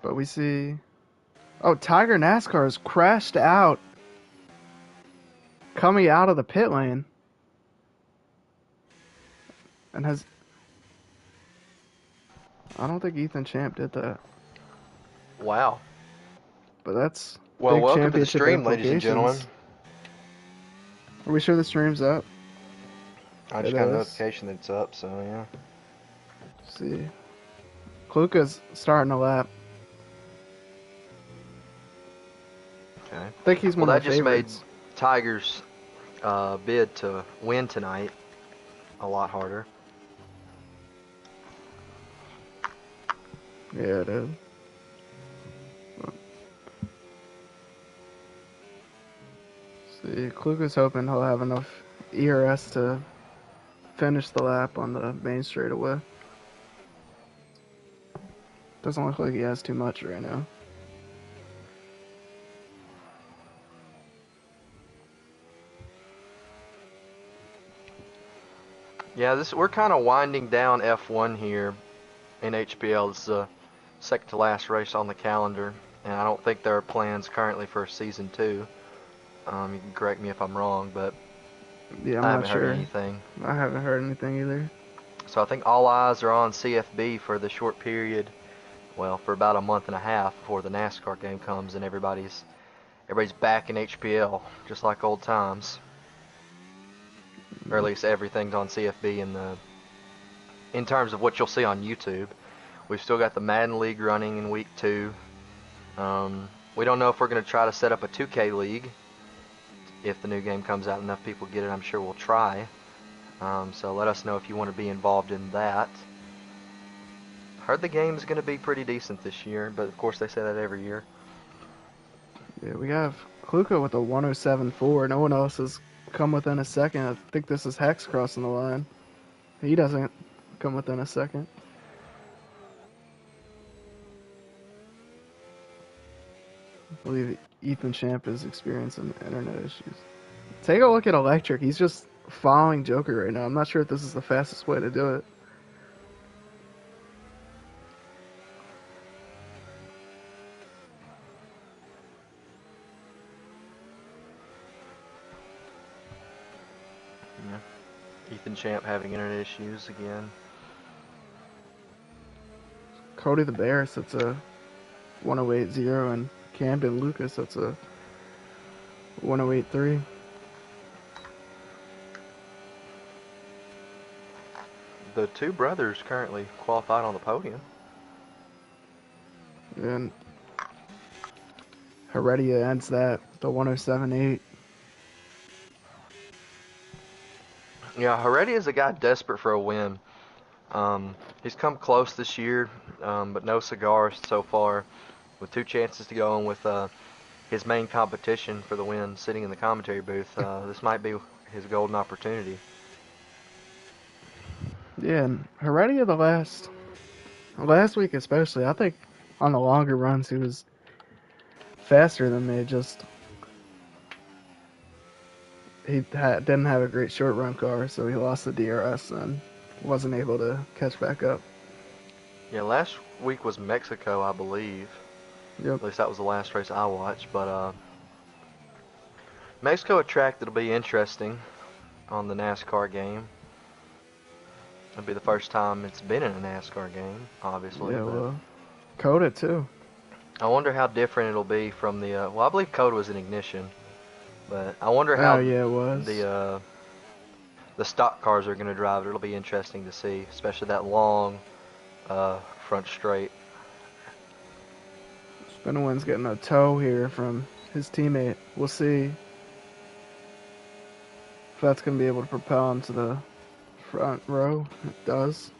But we see, oh, Tiger NASCAR has crashed out, coming out of the pit lane, and has. I don't think Ethan Champ did that, Wow. but that's Well, big welcome to the championship stream, ladies and gentlemen. implications. Are we sure the stream's up? I It just got a is. notification that it's up, so yeah. Let's see, Kluka's starting a lap. Okay. I think he's Well, one of that the just made favorites. Tiger's bid to win tonight a lot harder. Yeah, it is. See, Kluka's hoping he'll have enough ERS to finish the lap on the main straightaway. Doesn't look like he has too much right now. Yeah, we're kind of winding down F1 here in HPL. It's the second to last race on the calendar, and I don't think there are plans currently for season 2. You can correct me if I'm wrong, but Yeah, I'm I not haven't heard sure. anything. I haven't heard anything either. So I think all eyes are on CFB for the short period, well, for about a month and a half before the NASCAR game comes and everybody's back in HPL, just like old times. Or at least everything's on CFB in terms of what you'll see on YouTube. We've still got the Madden League running in week 2. We don't know if we're going to try to set up a 2K league. If the new game comes out, enough people get it, I'm sure we'll try. So let us know if you want to be involved in that. Heard the game's going to be pretty decent this year, but of course they say that every year. Yeah, we have Kluka with a 107.4. No one else has come within a second. I think this is Hex crossing the line. He doesn't come within a second. I believe Ethan Champ is experiencing internet issues. Take a look at Electric. He's just following Joker right now. I'm not sure if this is the fastest way to do it. Yeah. Ethan Champ having internet issues again. Cody the Bear sets a 108.0, and Camden Lucas sets a 108.3. The two brothers currently qualified on the podium. And Heredia ends that the 107.8. Yeah, Heredia is a guy desperate for a win. He's come close this year, but no cigars so far. With 2 chances to go, and with his main competition for the win sitting in the commentary booth, this might be his golden opportunity. Yeah, and Heredia the last week especially, I think on the longer runs he was faster than me. Just didn't have a great short run car, so he lost the DRS and wasn't able to catch back up. Yeah, last week was Mexico, I believe. Yep. At least that was the last race I watched. But Mexico, a track that'll be interesting on the NASCAR game. It'll be the first time it's been in a NASCAR game, obviously. Yeah, But well, Coda too. I wonder how different it'll be from the. Well, I believe Coda was an Ignition, but I wonder Oh how yeah, it was. the stock cars are going to drive it. It'll be interesting to see, especially that long front straight. Spinowin's getting a tow here from his teammate. We'll see if that's going to be able to propel him to the front row. It does.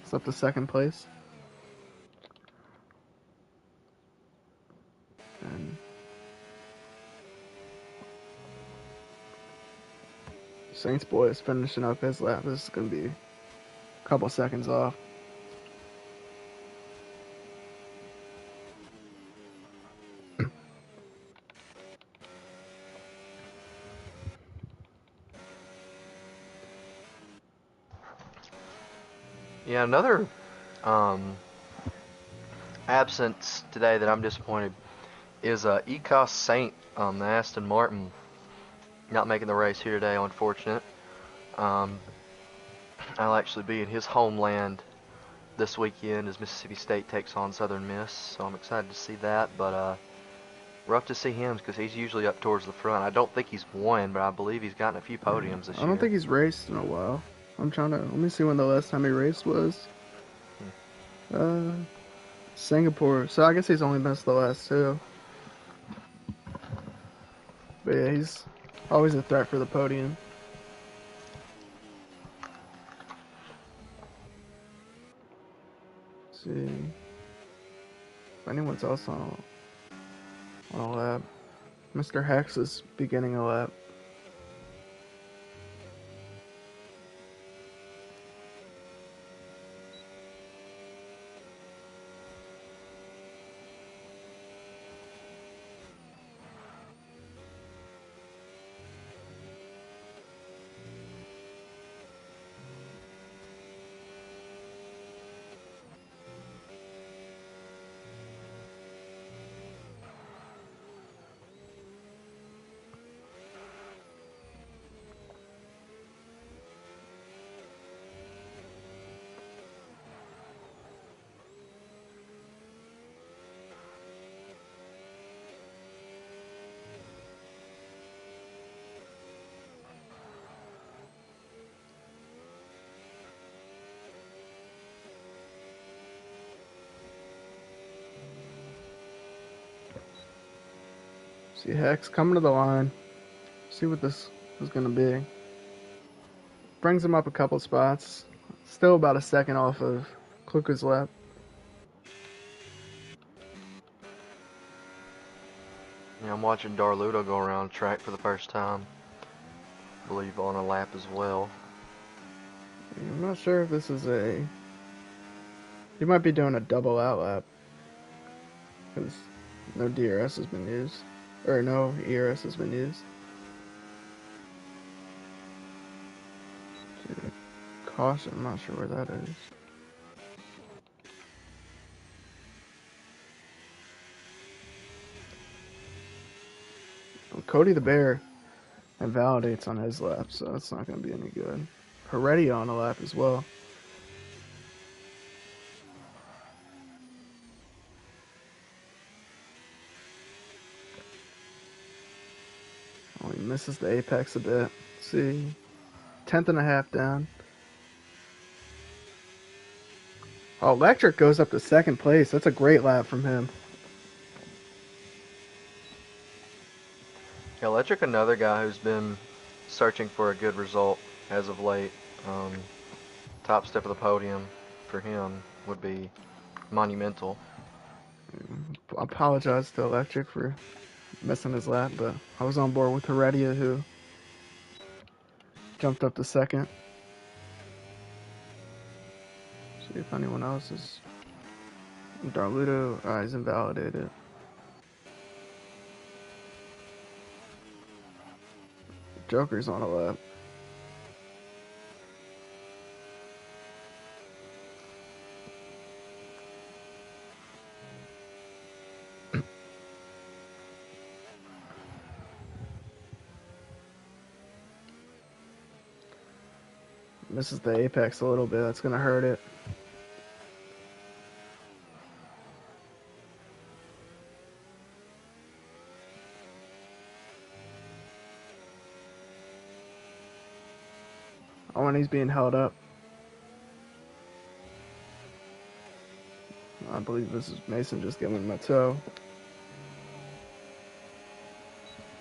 It's up to second place. And Saints boy is finishing up his lap. This is going to be a couple seconds off. Yeah, another um, absence today that I'm disappointed is Ecos Saint, the Aston Martin, not making the race here today. Unfortunate. Um, I'll actually be in his homeland this weekend as Mississippi State takes on Southern Miss, so I'm excited to see that. But rough to see him because he's usually up towards the front. I don't think he's won, but I believe he's gotten a few podiums I this don't year. think he's raced in a while. I'm trying to let me see when the last time he raced was. Uh, Singapore. So I guess he's only missed the last two. But yeah, he's always a threat for the podium. Let's see if anyone's else on a lap. Mr. Hex is beginning a lap. See Hex coming to the line. See what this is gonna be. Brings him up a couple spots. Still about a second off of Kluka's lap. Yeah, I'm watching Darluto go around track for the first time. I believe on a lap as well. I'm not sure if this is a. He might be doing a double out lap because no DRS has been used, or no ERS has been used. Caution, I'm not sure where that is. Well, Cody the Bear invalidates on his lap, so that's not going to be any good. Heredia on a lap as well. Oh, he misses the apex a bit. Let's see, 10th and a half down. Oh, Electric goes up to second place. That's a great lap from him. Yeah, Electric, another guy who's been searching for a good result as of late. Top step of the podium for him would be monumental. I apologize to Electric for missing his lap, but I was on board with Heredia, who jumped up to second. See if anyone else is. Darluto, he's invalidated. Joker's on a lap. Misses the apex a little bit. That's going to hurt it. Oh, and he's being held up. I believe this is Mason just giving him a toe.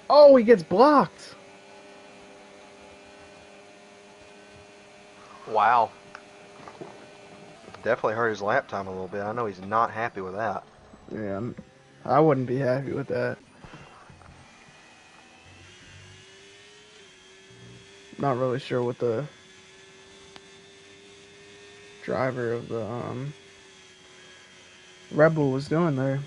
Oh, he gets blocked. Wow. Definitely hurt his lap time a little bit. I know he's not happy with that. Yeah, I wouldn't be happy with that. Not really sure what the driver of the Red Bull was doing there.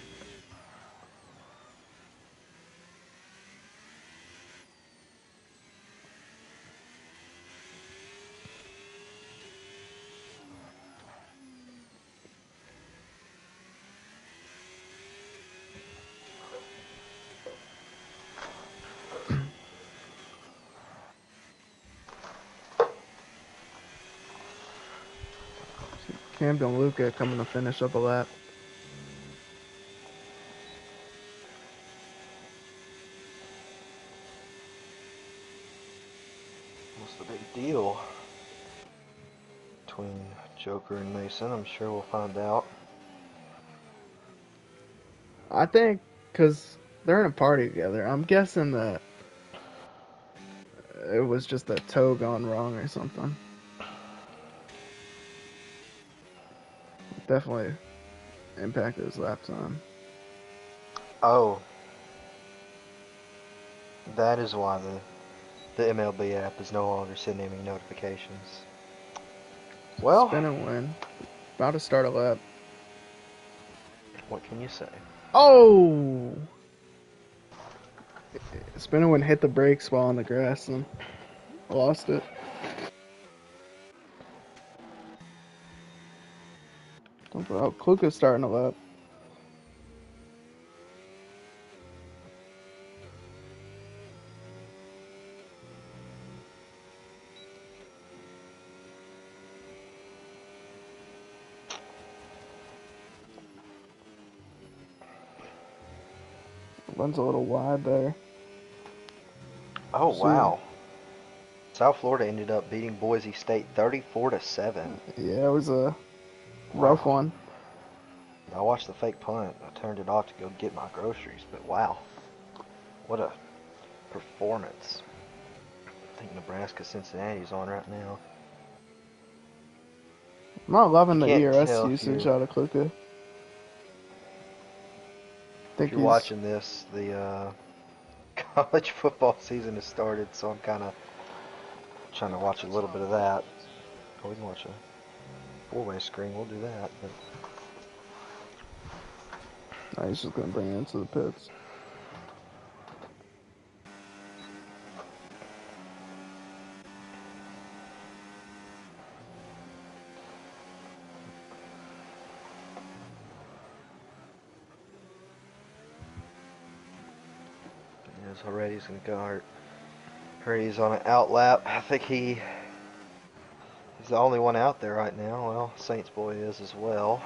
Camden Luca coming to finish up a lap. What's the big deal between Joker and Mason? I'm sure we'll find out. I think because they're in a party together. I'm guessing that it was just a toe gone wrong or something. Definitely impacted his lap time. Oh, that is why the MLB app is no longer sending me notifications. Well, Spin and win. About to start a lap. what can you say? Oh! Spin and win hit the brakes while on the grass and lost it. Oh, Kluka's starting a lap. Runs a little wide there. Oh See, wow! South Florida ended up beating Boise State 34-7. yeah, it was a rough Wow! one. I watched the fake punt. I turned it off to go get my groceries, but wow, what a performance! I think Nebraska Cincinnati's on right now. I'm not You loving the can't ERS tell if usage you're out of Kluka. if Think you're he's watching this. The college football season has started, so I'm kind of trying to watch a little bit of that. Oh, we can watch a four-way screen. We'll do that. But he's just gonna bring it into the pits. yes, already he's gonna go. Already he's on an out lap. I think he's the only one out there right now. Well, Saints boy is as well.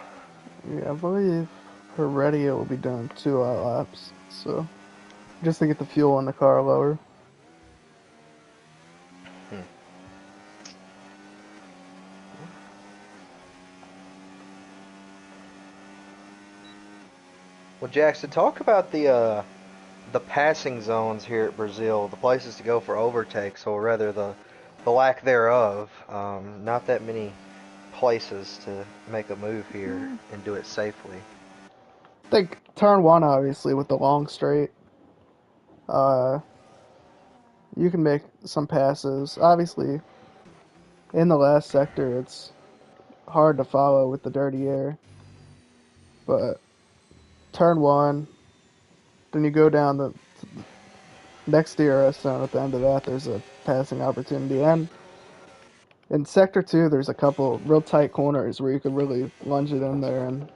Yeah, I believe Heredia will be doing 2 out laps, so just to get the fuel in the car lower. Hmm. Well, Jackson, talk about the passing zones here at Brazil, the places to go for overtakes, or rather the lack thereof. Not that many places to make a move here and do it safely. I think turn one, obviously, with the long straight, uh, you can make some passes. Obviously, in the last sector, it's hard to follow with the dirty air, but turn one, then you go down the next DRS zone. At the end of that, there's a passing opportunity, and in sector two, there's a couple real tight corners where you could really lunge it in there and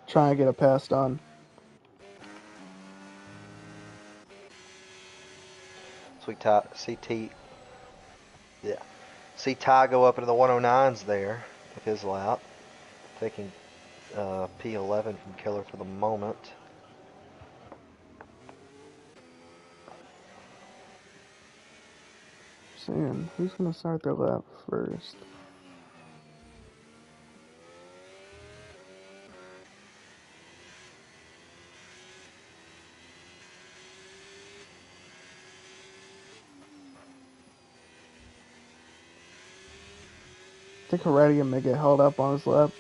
try and get a pass done. So we see yeah, see Ty go up into the 109s there with his lap, taking P11 from Killer for the moment. Seeing who's gonna start their lap first. I think Heredia may get held up on his lap.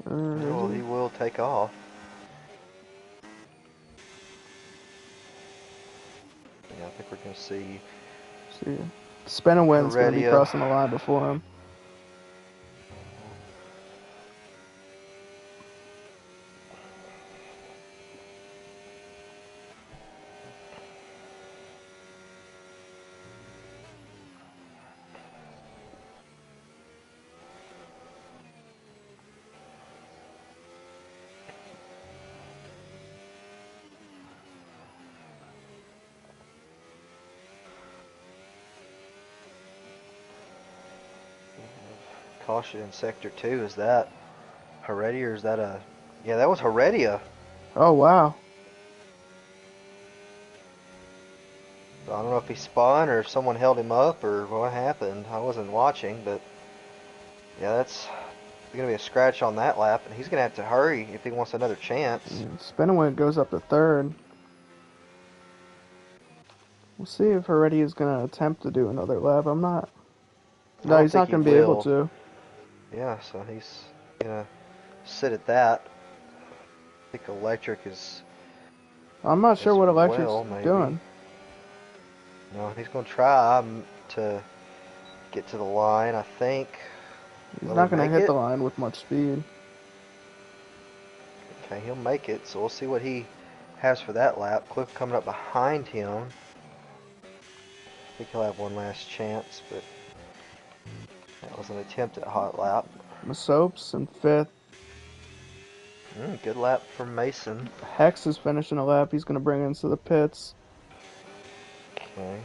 Or is Well, he? he will take off. Yeah, I think we're going to see See, Spin and Win's gonna be Heredia. crossing the line before him. Caution in sector 2. Is that Heredia or is that a... Yeah, that was Heredia. Oh, wow. I don't know if he spun or if someone held him up or what happened. I wasn't watching, but yeah, that's going to be a scratch on that lap, and he's going to have to hurry if he wants another chance. Spinaway goes up to third. We'll see if Heredia is going to attempt to do another lap. I'm not. I No, don't he's think not he going to be able will. to. Yeah, so he's going to sit at that. I think Electric is I'm not sure as what Electric's well, maybe. doing. No, he's going to try to get to the line, I think. He's Will he not going to make hit the it? line with much speed. Okay, he'll make it, so we'll see what he has for that lap. Cliff coming up behind him. I think he'll have one last chance, but that was an attempt at a hot lap. Masopes in fifth. Good lap for Mason. Hex is finishing a lap. He's going to bring into the pits. Okay.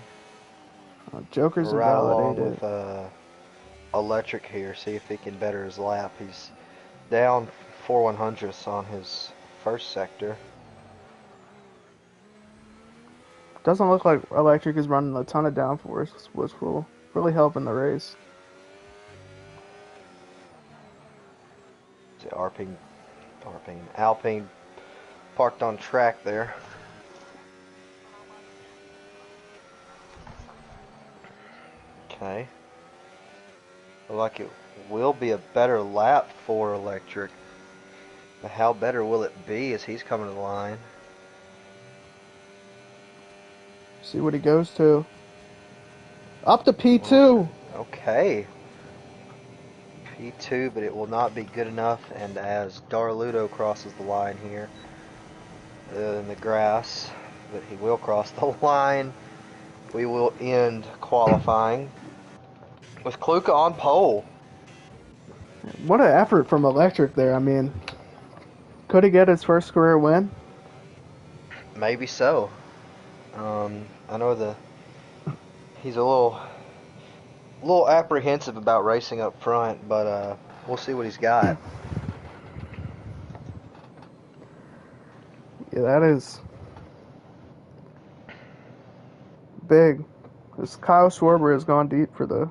Joker's We're right along invalidated. with Electric here, see if he can better his lap. He's down 4/100ths on his first sector. Doesn't look like Electric is running a ton of downforce, which will really help in the race. See, Alpine parked on track there. Okay. Look like it will be a better lap for Electric. But how better will it be as he's coming to the line? See what he goes to. Up to P2. Okay. P2, but it will not be good enough. And as Darludo crosses the line here in the grass, but he will cross the line, we will end qualifying with Kluka on pole. What an effort from Electric there. I mean, could he get his first career win? Maybe so. I know he's a little apprehensive about racing up front, but we'll see what he's got. Yeah, that is big. This Kyle Schwarber has gone deep for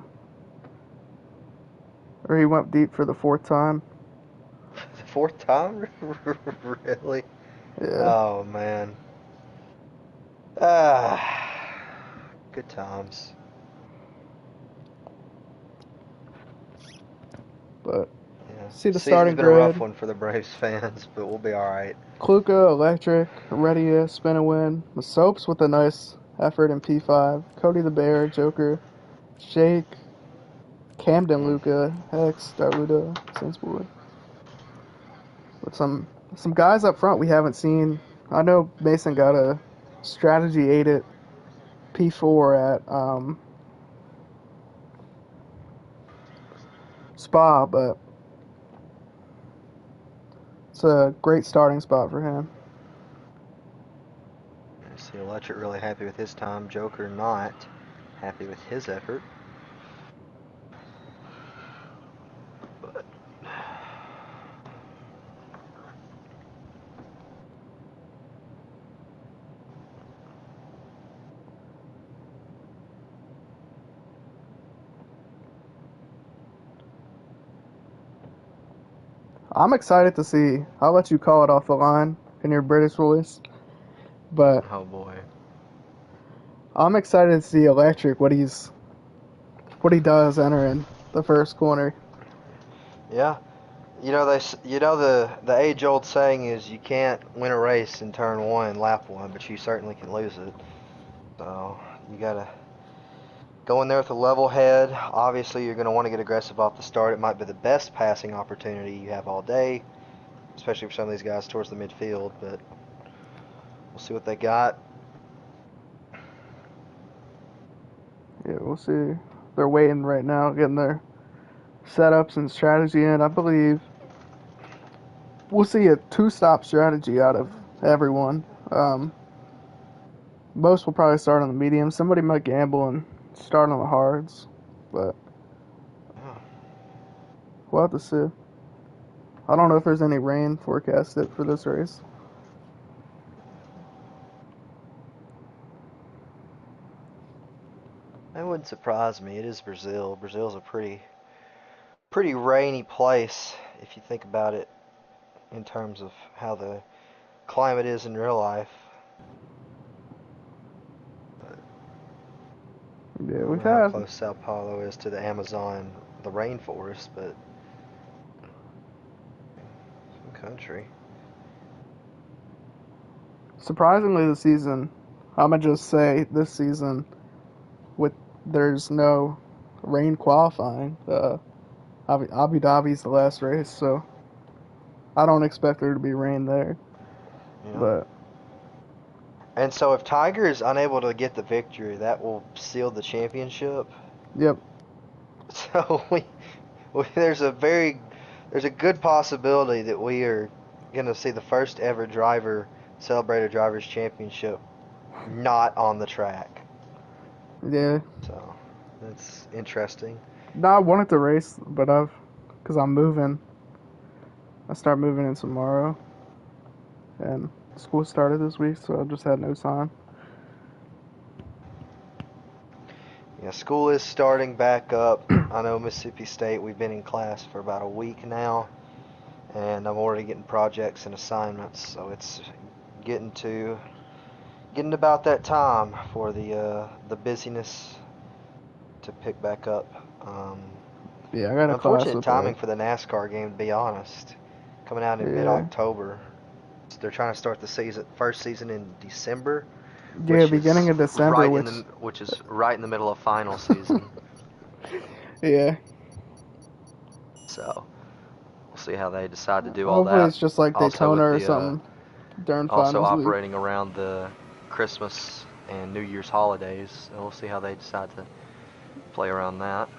or he went deep for the fourth time. The fourth time? Really? Yeah. Oh, man. Ah, good times. But Yeah. see the Season's starting been a rough grid. one for the Braves fans, but we'll be all right. Kluka, Electric, Heredia, Spinawin, Masopes with a nice effort in P5, Cody the Bear, Joker, Shake, Camden, Luca, Hex, Darluda, Sainsbury. With some guys up front we haven't seen. I know Mason got a strategy 8 at P4 at Spa, but it's a great starting spot for him. See, Electric really happy with his time. Joker not happy with his effort. But I'm excited to see. I'll let you call it off the line in your British voice, but oh boy. I'm excited to see Electric what he does entering the first corner. Yeah. The age-old saying is you can't win a race in turn 1, lap 1, but you certainly can lose it. So you gotta go in there with a level head. Obviously, you're gonna want to get aggressive off the start. It might be the best passing opportunity you have all day, especially for some of these guys towards the midfield. But we'll see what they got. Yeah, we'll see. They're waiting right now, getting their setups and strategy in. I believe we'll see a two-stop strategy out of everyone. Most will probably start on the medium. Somebody might gamble and start on the hards, but Yeah. We'll have to see. I don't know if there's any rain forecasted for this race. That wouldn't surprise me. It is Brazil. Brazil's a pretty rainy place if you think about it in terms of how the climate is in real life. Yeah, I don't we've know how had. close Sao Paulo is to the Amazon, the rainforest, but some country. Surprisingly, the season, I'm gonna just say this season, there's no rain qualifying. Abu Dhabi's the last race, so I don't expect there to be rain there. Yeah. But And so if Tiger is unable to get the victory, that will seal the championship. yep, So there's a good possibility that we are going to see the first ever driver celebrate a drivers championship not on the track. yeah. So that's interesting. No, I wanted to race, but because I'm moving. I start moving in tomorrow, and school started this week, so I just had no time. Yeah, school is starting back up. I know Mississippi State, we've been in class for about a week now, and I'm already getting projects and assignments, so it's getting about that time for the busyness to pick back up. Yeah, I got a class Unfortunate with timing for the NASCAR game, to be honest. Coming out in yeah, mid-October. They're trying to start the first season in December, yeah, beginning of December, which is right in the middle of final season. yeah. So we'll see how they decide to do all Hopefully, that. it's just like Also Daytona with or the something during also finals week. operating around the Christmas and New Year's holidays. So we'll see how they decide to play around that.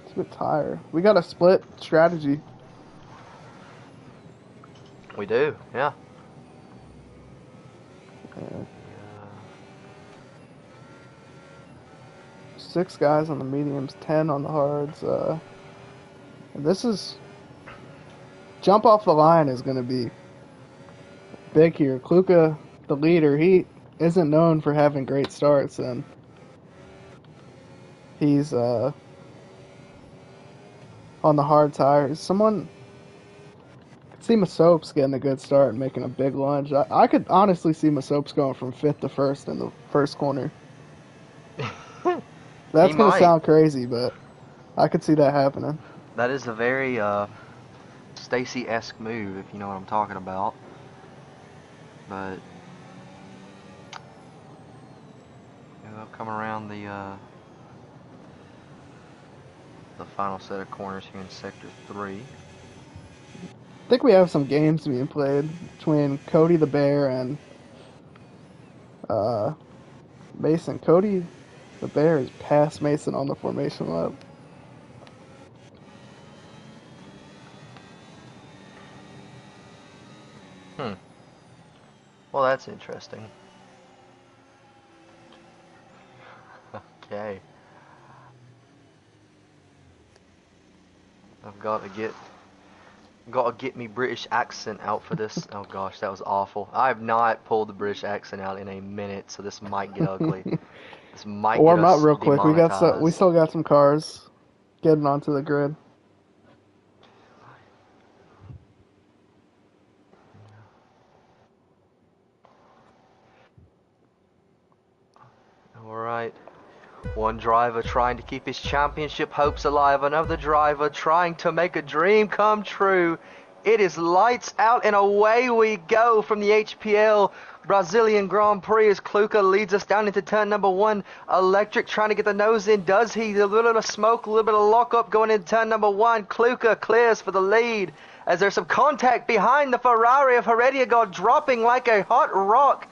It's a bit tired. We got a split strategy. We do, yeah. Yeah. 6 guys on the mediums, 10 on the hards. And this is jump off the line is going to be big here. Kluka, the leader, he isn't known for having great starts, and he's on the hard tires. Someone see Masopes getting a good start and making a big lunge. I could honestly see Masopes going from 5th to 1st in the first corner. He That's going to might. sound crazy, but I could see that happening. That is a very Stacy-esque move, if you know what I'm talking about. But they'll come around the final set of corners here in Sector 3. I think we have some games being played between Cody the Bear and Mason. Cody the Bear is past Mason on the formation lap. Well, that's interesting. Okay. I've got to get me British accent out for this. Oh gosh, that was awful. I have not pulled the British accent out in a minute, so this might get ugly. This might get Warm up us real quick. We demonetized. still got some cars getting onto the grid. Alright. One driver trying to keep his championship hopes alive. Another driver trying to make a dream come true. It is lights out and away we go from the HPL Brazilian Grand Prix as Kluka leads us down into turn number 1. Electric trying to get the nose in. Does he? A little bit of smoke, a little bit of lockup going into turn number 1. Kluka clears for the lead as there's some contact behind the Ferrari of Herediagod dropping like a hot rock.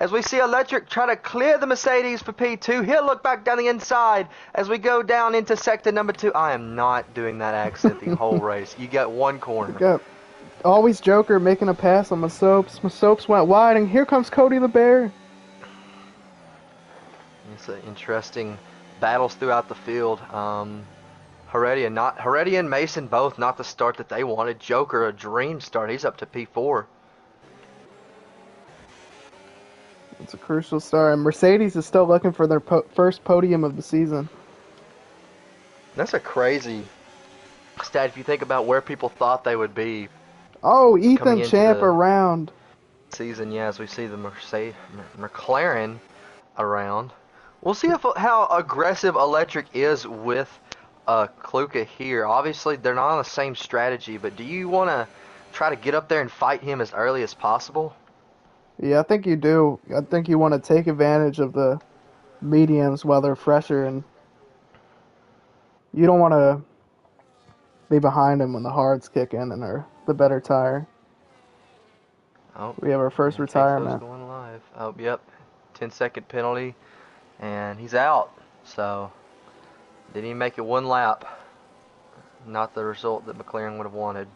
As we see Electric try to clear the Mercedes for P2. He'll look back down the inside as we go down into sector number 2. I am not doing that accent the whole race. You get one corner. Got always Joker making a pass on Masopes. Masopes went wide, and here comes Cody the Bear. It's interesting battles throughout the field. Heredia and Mason both not the start that they wanted. Joker a dream start. He's up to P4. It's a crucial start. And Mercedes is still looking for their first podium of the season. That's a crazy stat if you think about where people thought they would be Oh, coming Ethan into Champ the around. season. Yeah, as we see the McLaren around. We'll see how aggressive Electric is with Kluka here. Obviously, they're not on the same strategy, but do you want to try to get up there and fight him as early as possible? Yeah, I think you do. I think you want to take advantage of the mediums while they're fresher, and you don't want to be behind him when the hards kick in and are the better tire. Oh, We have our first Cafo's retirement. going live. Oh, yep. 10-second penalty, and he's out. So, didn't even make it one lap. Not the result that McLaren would have wanted.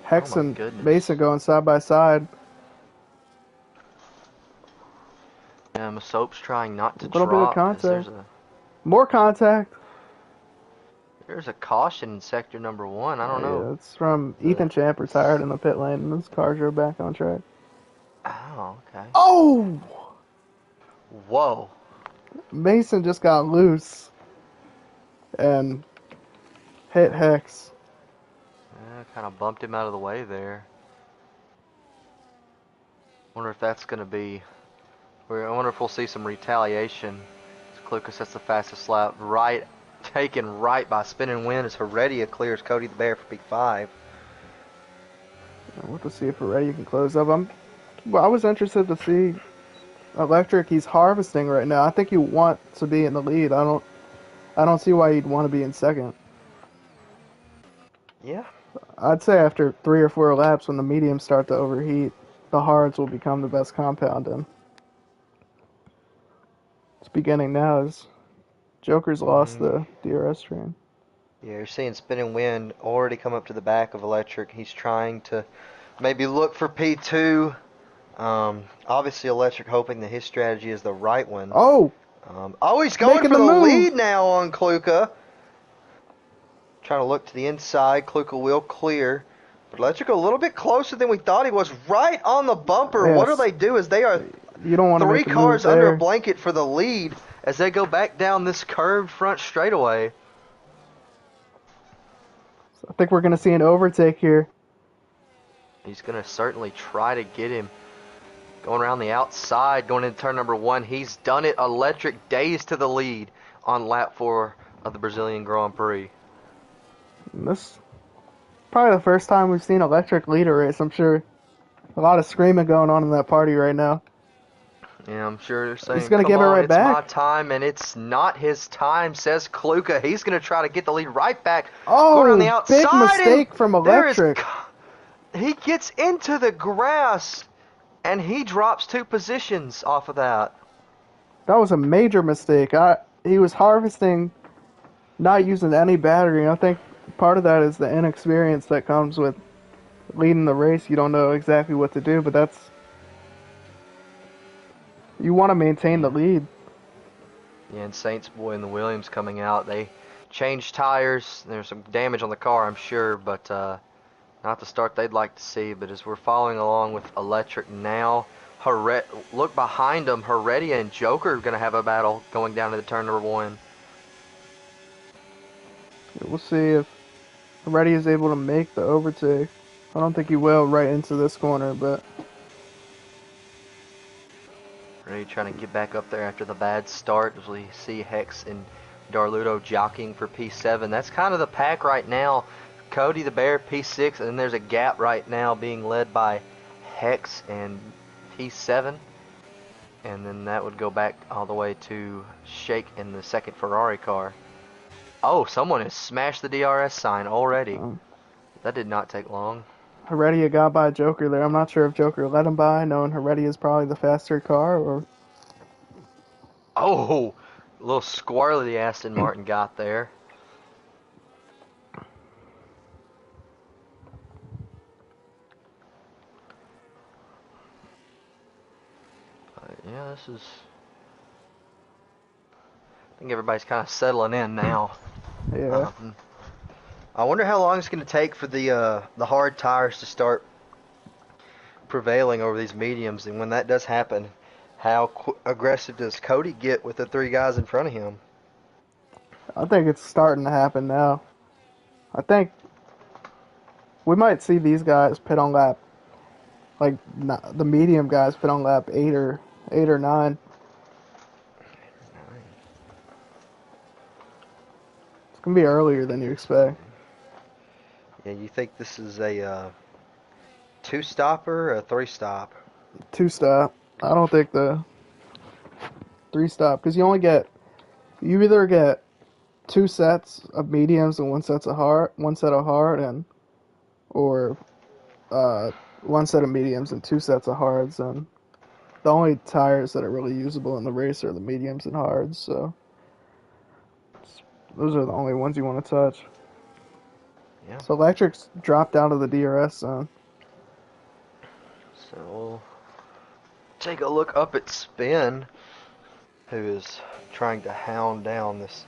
Oh Hex my and goodness. Mason going side by side. Yeah, Soap's trying not A to little bit of drop as contact. More contact. there's a caution in sector number 1. I don't know. Yeah, it's from The Ethan Champ retired in the pit lane, and this car drove back on track. Oh, okay. Oh! Whoa. Mason just got loose and hit Hex. Yeah, kind of bumped him out of the way there. Wonder if that's going to be... I wonder if we'll see some retaliation. Kluka sets the fastest lap. Taken right by spinning wind as Heredia clears Cody the Bear for P5. We'll have to see if Heredia can close up. I was interested to see Electric. He's harvesting right now. I think you want to be in the lead. I don't see why you'd want to be in second. Yeah. I'd say after 3 or 4 laps, when the mediums start to overheat, the hards will become the best compound, and it's beginning now as Joker's lost the DRS train. Yeah, you're seeing spinning wind already come up to the back of Electric. He's trying to maybe look for P2. Obviously, Electric hoping that his strategy is the right one. Oh! He's going Making for the the move. lead now on Kluka. Trying to look to the inside. Kluka will clear. But Electric a little bit closer than we thought he was. Right on the bumper. Yes. What do they do? Is they are You don't want to 3 make a move cars under there. a blanket for the lead as they go back down this curved front straightaway. I think we're going to see an overtake here. He's going to certainly try to get him. Going around the outside, going into turn number 1. He's done it. Electric days to the lead on lap 4 of the Brazilian Grand Prix. This probably the first time we've seen Electric lead a race. I'm sure a lot of screaming going on in that party right now. Yeah, I'm sure they're saying, He's going to come give it on, right it's back. my time, and it's not his time, says Kluka. He's going to try to get the lead right back. Oh, going around the outside, big mistake from Electric. He gets into the grass, and he drops 2 positions off of that. That was a major mistake. He was harvesting, not using any battery. I think part of that is the inexperience that comes with leading the race. You don't know exactly what to do, but you want to maintain the lead. Yeah, and Saints Boy and the Williams coming out. They changed tires. There's some damage on the car, I'm sure, but not the start they'd like to see. But as we're following along with Electric now, look behind them. Heredia and Joker are going to have a battle going down to the turn number 1. We'll see if Heredia is able to make the overtake. I don't think he will right into this corner, but Ready trying to get back up there after the bad start as we see Hex and Darludo jockeying for P7. That's kind of the pack right now. Cody the Bear P6, and there's a gap right now being led by Hex and P7. And then that would go back all the way to Shake in the second Ferrari car. Oh, someone has smashed the DRS sign already. That did not take long. Heredia got by Joker there. I'm not sure if Joker let him by, knowing Heredia is probably the faster car, or... Oh, a little squirrely the Aston Martin got there. Yeah, this is think everybody's kind of settling in now. Yeah. Um, I wonder how long it's going to take for the hard tires to start prevailing over these mediums, and when that does happen, how aggressive does Cody get with the three guys in front of him? I think it's starting to happen now. I think we might see these guys pit on lap, like the medium guys pit on lap 8 or 9. It's gonna be earlier than you expect. Yeah, you think this is a two stopper or a three stop? 2 stop. I don't think the 3 stop because you either get 2 sets of mediums and 1 set of hard, and or uh 1 set of mediums and 2 sets of hards. And the only tires that are really usable in the race are the mediums and hards. So those are the only ones you want to touch. Yeah. So electrics drop down to the DRS zone. So we'll take a look up at Spin, who is trying to hound down this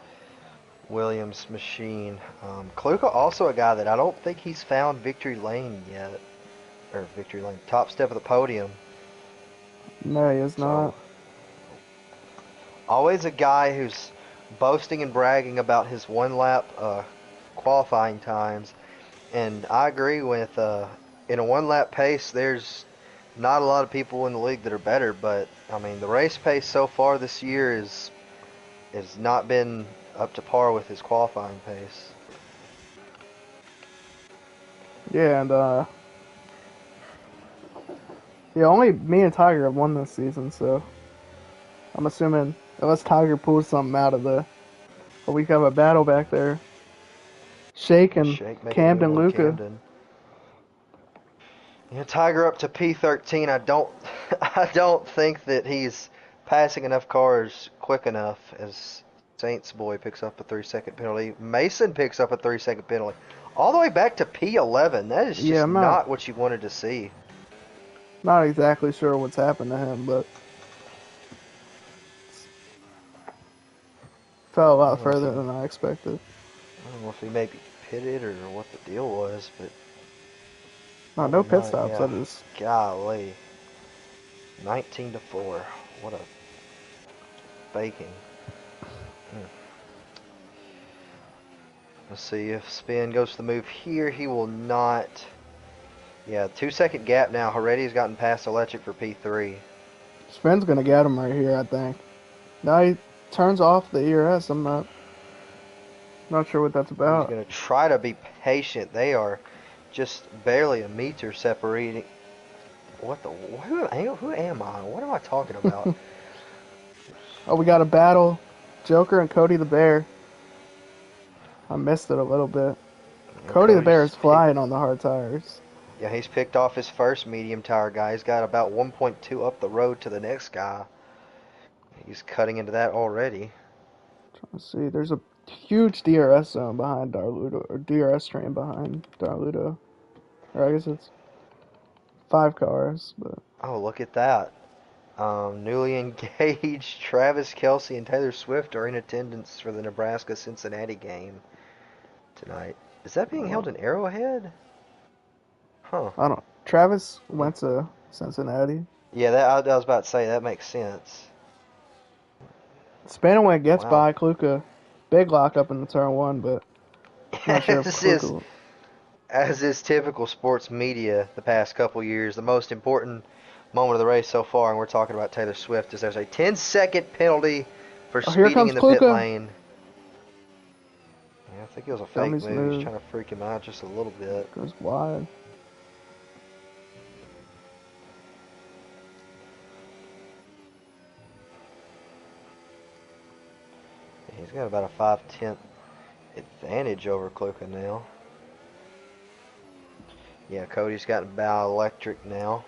Williams machine. Kluka also a guy that I don't think he's found victory lane yet, or victory lane, top step of the podium. No, he is So not. always a guy who's boasting and bragging about his one lap qualifying times, and I agree with in a one lap pace there's not a lot of people in the league that are better, but I mean the race pace so far this year has not been up to par with his qualifying pace. Yeah, and yeah, only me and Tiger have won this season, so I'm assuming unless Tiger pulls something out of the, but we have a battle back there. Shake and Shake making a move Camden on Luca. Camden. Yeah, Tiger up to P13. I don't think that he's passing enough cars quick enough as Saints boy picks up a 3-second penalty. Mason picks up a 3-second penalty. All the way back to P11. That is Yeah, just I'm not not what you wanted to see. not exactly sure what's happened to him, but fell a I lot don't know if further he, than I expected. I don't know if he maybe pitted or what the deal was, but No, no probably pit not. stops. Yeah, I just golly, 19-4. What a baking. Hmm. Let's see if Spin goes to the move here. He will not. Yeah, 2-second gap now. Heredy's gotten past Electric for P3. Spin's gonna get him right here. I think. Now he turns off the ERS. I'm not sure what that's He's about. going to try to be patient. They are just barely a meter separating. What the? Who am I? What am I talking about? Oh, we got a battle. Joker and Cody the Bear. I missed it a little bit. And Cody the Bear Cody's is flying on the hard tires. yeah, he's picked off his first medium tire guy. He's got about 1.2 up the road to the next guy. He's cutting into that already. Let's see. There's a huge DRS zone behind Darludo, or DRS train behind Darludo. Or I guess it's 5 cars, but Oh, look at that. Newly engaged Travis Kelsey and Taylor Swift are in attendance for the Nebraska-Cincinnati game tonight. Is that being held uh, in Arrowhead? Huh. I don't. Travis went to Cincinnati. Yeah, I was about to say that makes sense. Spanaway gets Wow. by Kluka. Big lockup in the turn one, but not sure if This is, Kluka. as is typical sports media the past couple years, the most important moment of the race so far, and we're talking about Taylor Swift, is there's a 10-second penalty for Oh, here speeding comes in the pit Kluka. lane. Yeah, I think it was a fake Dummies move. He's move. trying to freak him out just a little bit. Goes wide. He's got about a 5/10 advantage over Kluka now. Yeah, Cody's got bow electric now.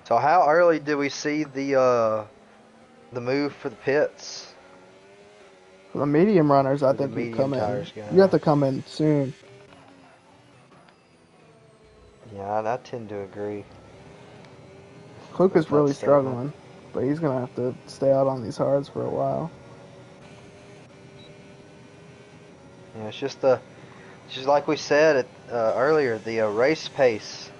So how early do we see the move for the pits? For the medium runners, I For the think you medium come in. tires You have guys. to come in soon. Yeah, I tend to agree with Kluka's that really statement. struggling. but he's gonna have to stay out on these hards for a while. Yeah, it's just like we said earlier, the race pace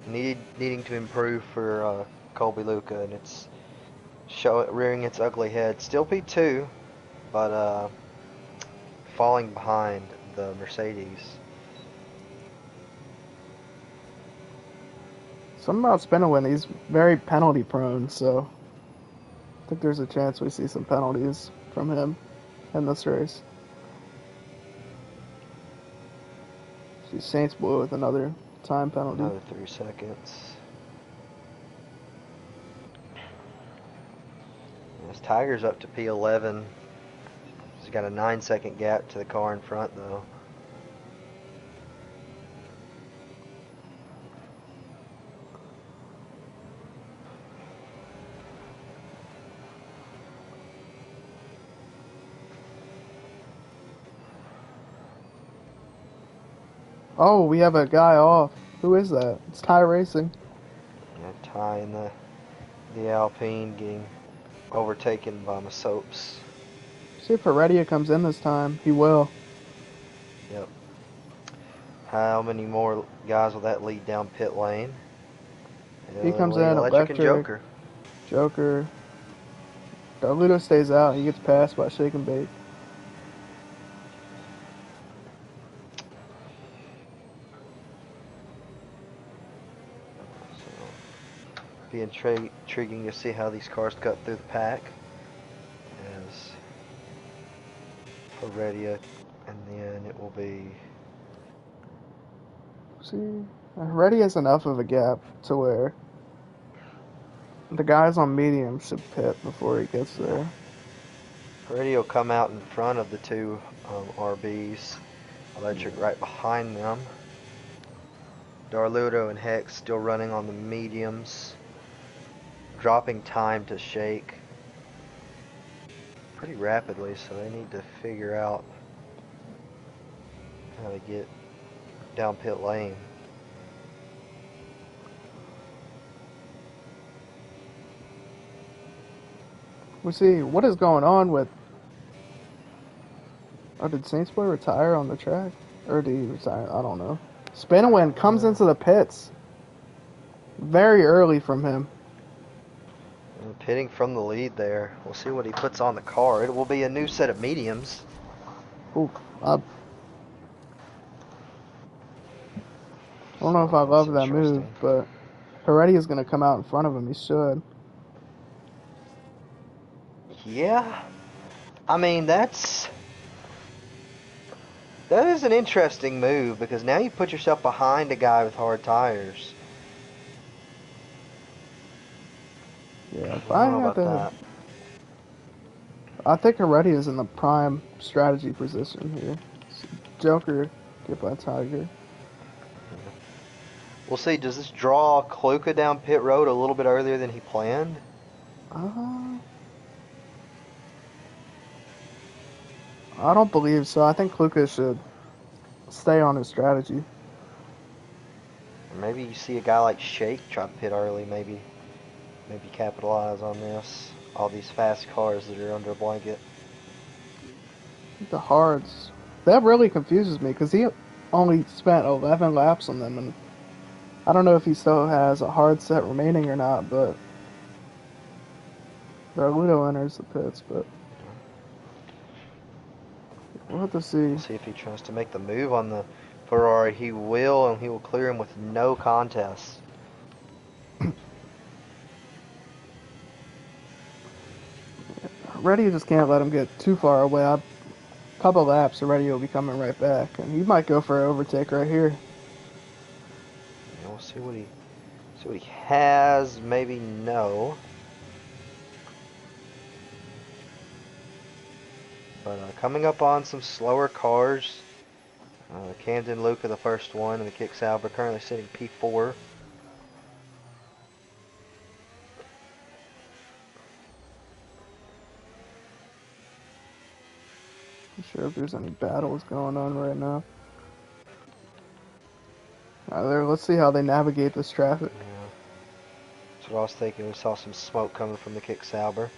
needing to improve for Colby Luca, and it's rearing its ugly head. Still P2, but falling behind the Mercedes. Something about Spinowin, he's very penalty prone, so I think there's a chance we see some penalties from him in this race. See Saints Blue with another time penalty. Another 3 seconds. Yes, Tiger's up to P11. He's got a 9-second gap to the car in front, though. Oh, we have a guy off. Who is that? It's Ty Racing. Yeah, Ty in the Alpine getting overtaken by Masopes. See if Heredia comes in this time. He will. Yep. How many more guys will that lead down pit lane? He comes Only in Electric and Joker. Joker. Darludo stays out. He gets passed by Shake and Bake. Be intriguing to see how these cars cut through the pack. As Heredia, and then it will be. See, Heredia has enough of a gap to where the guys on medium should pit before he gets there. Heredia will come out in front of the two RBs. Electric right behind them. Darludo and Hex still running on the mediums. Dropping time to Shake pretty rapidly, so they need to figure out how to get down pit lane. We see what is going on with. Oh, did Saints Boy retire on the track? Or did he retire? I don't know. Spinowin comes into the pits very early from him. And pitting from the lead there. We'll see what he puts on the car. It will be a new set of mediums. Oof, I don't know if I love that move, but Heredia's going to come out in front of him. He should. Yeah. I mean, that is an interesting move, because now you put yourself behind a guy with hard tires. Yeah, if I don't know about that. I think Heredia's in the prime strategy position here. Joker, get by Tiger. We'll see. Does this draw Kluka down pit road a little bit earlier than he planned? I don't believe so. I think Kluka should stay on his strategy. Or maybe you see a guy like Shake try to pit early, maybe capitalize on this. All these fast cars that are under a blanket. The hards. That really confuses me because he only spent 11 laps on them, and I don't know if he still has a hard set remaining or not, but Darludo enters the pits, but we'll have to see. See if he tries to make the move on the Ferrari. He will, and he will clear him with no contest. Reddy just can't let him get too far away. A couple laps, Reddy will be coming right back, and he might go for an overtake right here. Yeah, we'll see what he has. Maybe no. But coming up on some slower cars. Camden Luca, the first one, and the Kick Sauber currently sitting P4. Not sure if there's any battles going on right now. Let's see how they navigate this traffic. Yeah. That's what I was thinking. We saw some smoke coming from the kick Sauber.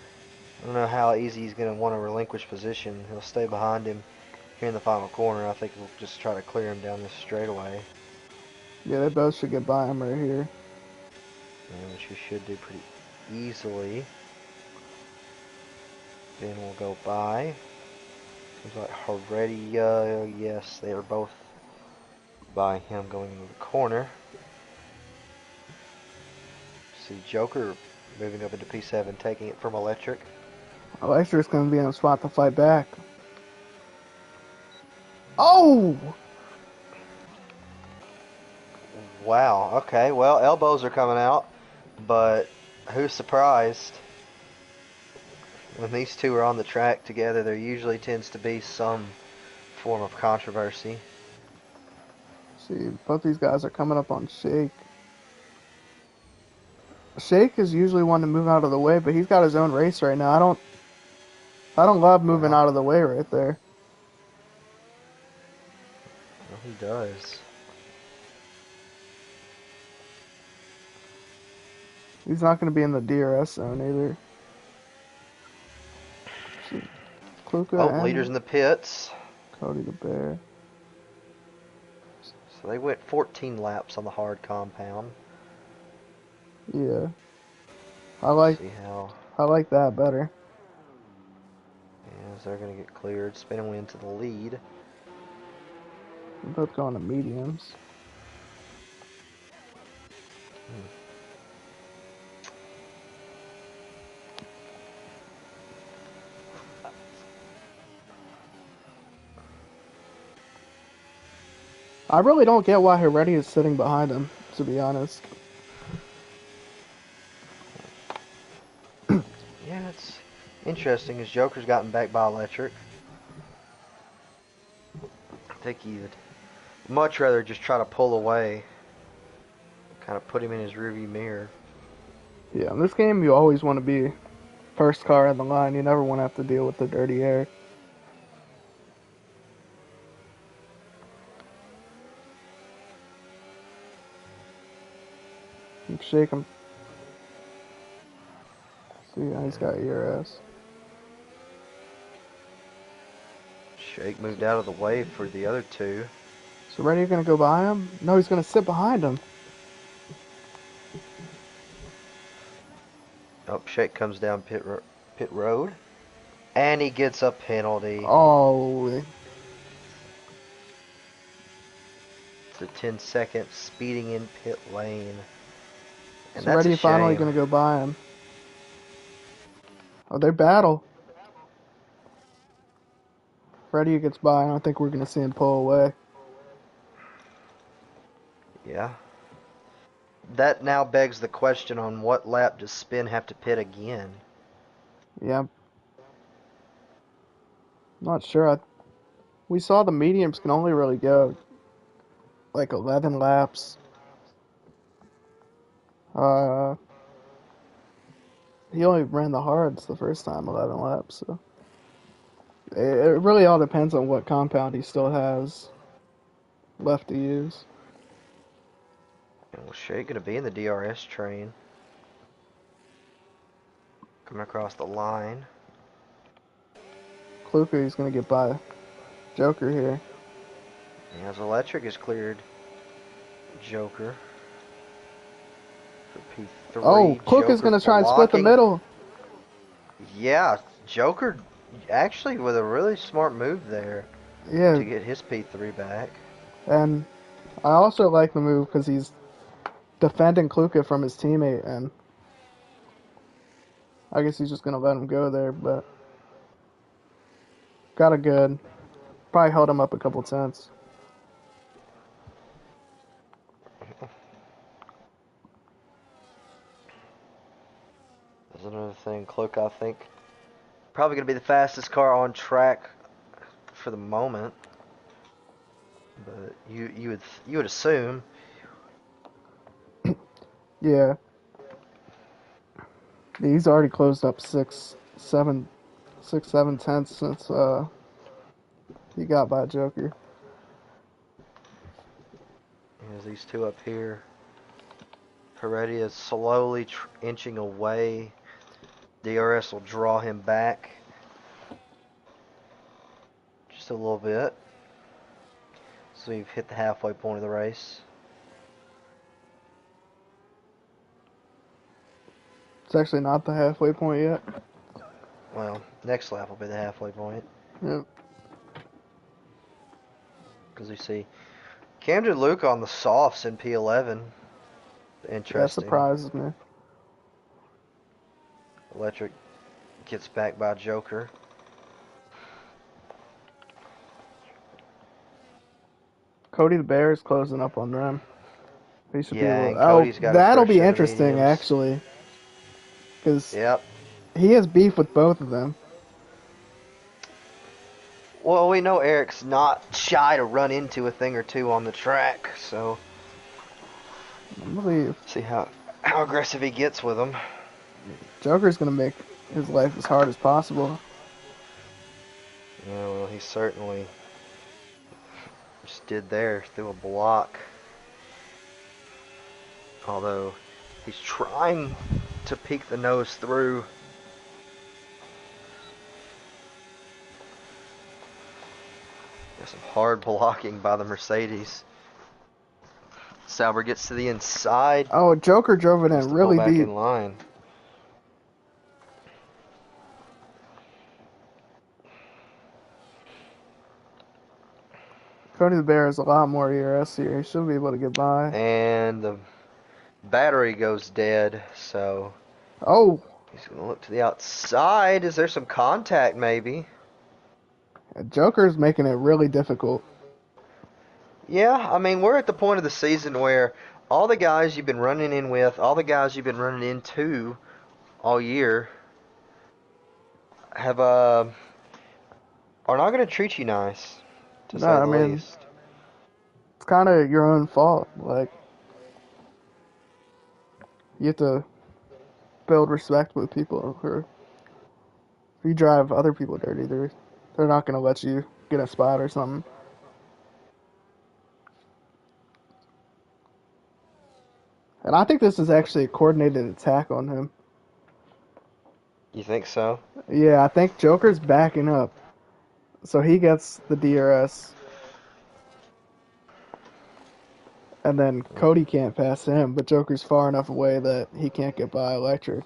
I don't know how easy he's going to want to relinquish position. He'll stay behind him here in the final corner. I think he'll just try to clear him down this straightaway. Yeah, they both should get by him right here. Which he should do pretty easily. Ben will go by. Seems like Heredia, yes, they are both by him going into the corner. See Joker moving up into P7, taking it from Electric. Electric's going to be in a spot to fight back. Oh! Wow, okay, well, elbows are coming out, but who's surprised? When these two are on the track together, there usually tends to be some form of controversy. See, both these guys are coming up on Shake. Shake is usually one to move out of the way, but he's got his own race right now. I don't love moving out of the way right there. Well, he does. He's not going to be in the DRS zone either. See, Kluka and leaders in the pits. Cody the Bear. So they went 14 laps on the hard compound. Yeah. I like that better. As they're going to get cleared, spinning into the lead. We're both going to mediums. I really don't get why Heredia is sitting behind him, to be honest. Yeah, it's interesting. His Joker's gotten back by Electric. I think he would much rather just try to pull away. Kind of put him in his rearview mirror. Yeah, in this game, you always want to be first car in the line. You never want to have to deal with the dirty air. Shake him. See, he's got ERS. Shake moved out of the way for the other two. So Reddy gonna go by him? No, he's gonna sit behind him. Oh, Shake comes down pit road. And he gets a penalty. Oh. It's a 10-second speeding in pit lane. And So that's Reddy a finally shame. gonna go by him. Oh, they battle. Reddy gets by. I don't think we're gonna see him pull away. Yeah. That now begs the question on what lap does Spin have to pit again? Yeah. Not sure. We saw the mediums can only really go like 11 laps. He only ran the hards the first time, 11 laps. So it really all depends on what compound he still has left to use. Well, Shake going to be in the DRS train. Coming across the line. Kluka, he's gonna get by Joker here. As Electric is cleared Joker for P3. Oh, Kluka's gonna try and split the middle. Yeah, Joker actually with a really smart move there. Yeah. To get his P3 back. And I also like the move because he's defending Kluka from his teammate, and I guess he's just gonna let him go there, but got a good. Probably held him up a couple tenths. There's another thing, Cloak, I think probably going to be the fastest car on track for the moment. But you would assume. Yeah. He's already closed up 6-7 tenths since he got by Joker. There's these two up here. Peretti is slowly inching away. DRS will draw him back just a little bit. So we've hit the halfway point of the race. It's actually not the halfway point yet. Well, next lap will be the halfway point. Yep. Because we see Camden Luke on the softs in P11. Interesting. That surprises me. Electric gets back by Joker. Cody the Bear is closing up on them. He should be able to, Cody's got his that'll first be set of interesting, mediums. actually. Because Yep. he has beef with both of them. Well, we know Eric's not shy to run into a thing or two on the track, so I believe see how aggressive he gets with them. Joker's going to make his life as hard as possible. Yeah, well, he certainly just did there through a block. Although he's trying to peek the nose through. There's some hard blocking by the Mercedes. Sauber gets to the inside. Oh, Joker drove it in really pull back deep. in line. Cody the Bear has a lot more ERS here. He should be able to get by. And the battery goes dead, so Oh, he's going to look to the outside. Is there some contact, maybe? Joker's making it really difficult. Yeah, I mean, we're at the point of the season where all the guys you've been running in with, all the guys you've been running into all year have are not going to treat you nice, to say the least. It's kind of your own fault. Like, you have to build respect with people who, if you drive other people dirty, they're not going to let you get a spot or something. And I think this is actually a coordinated attack on him. You think so? Yeah, I think Joker's backing up. So he gets the DRS. And then Cody can't pass him, but Joker's far enough away that he can't get by Electric.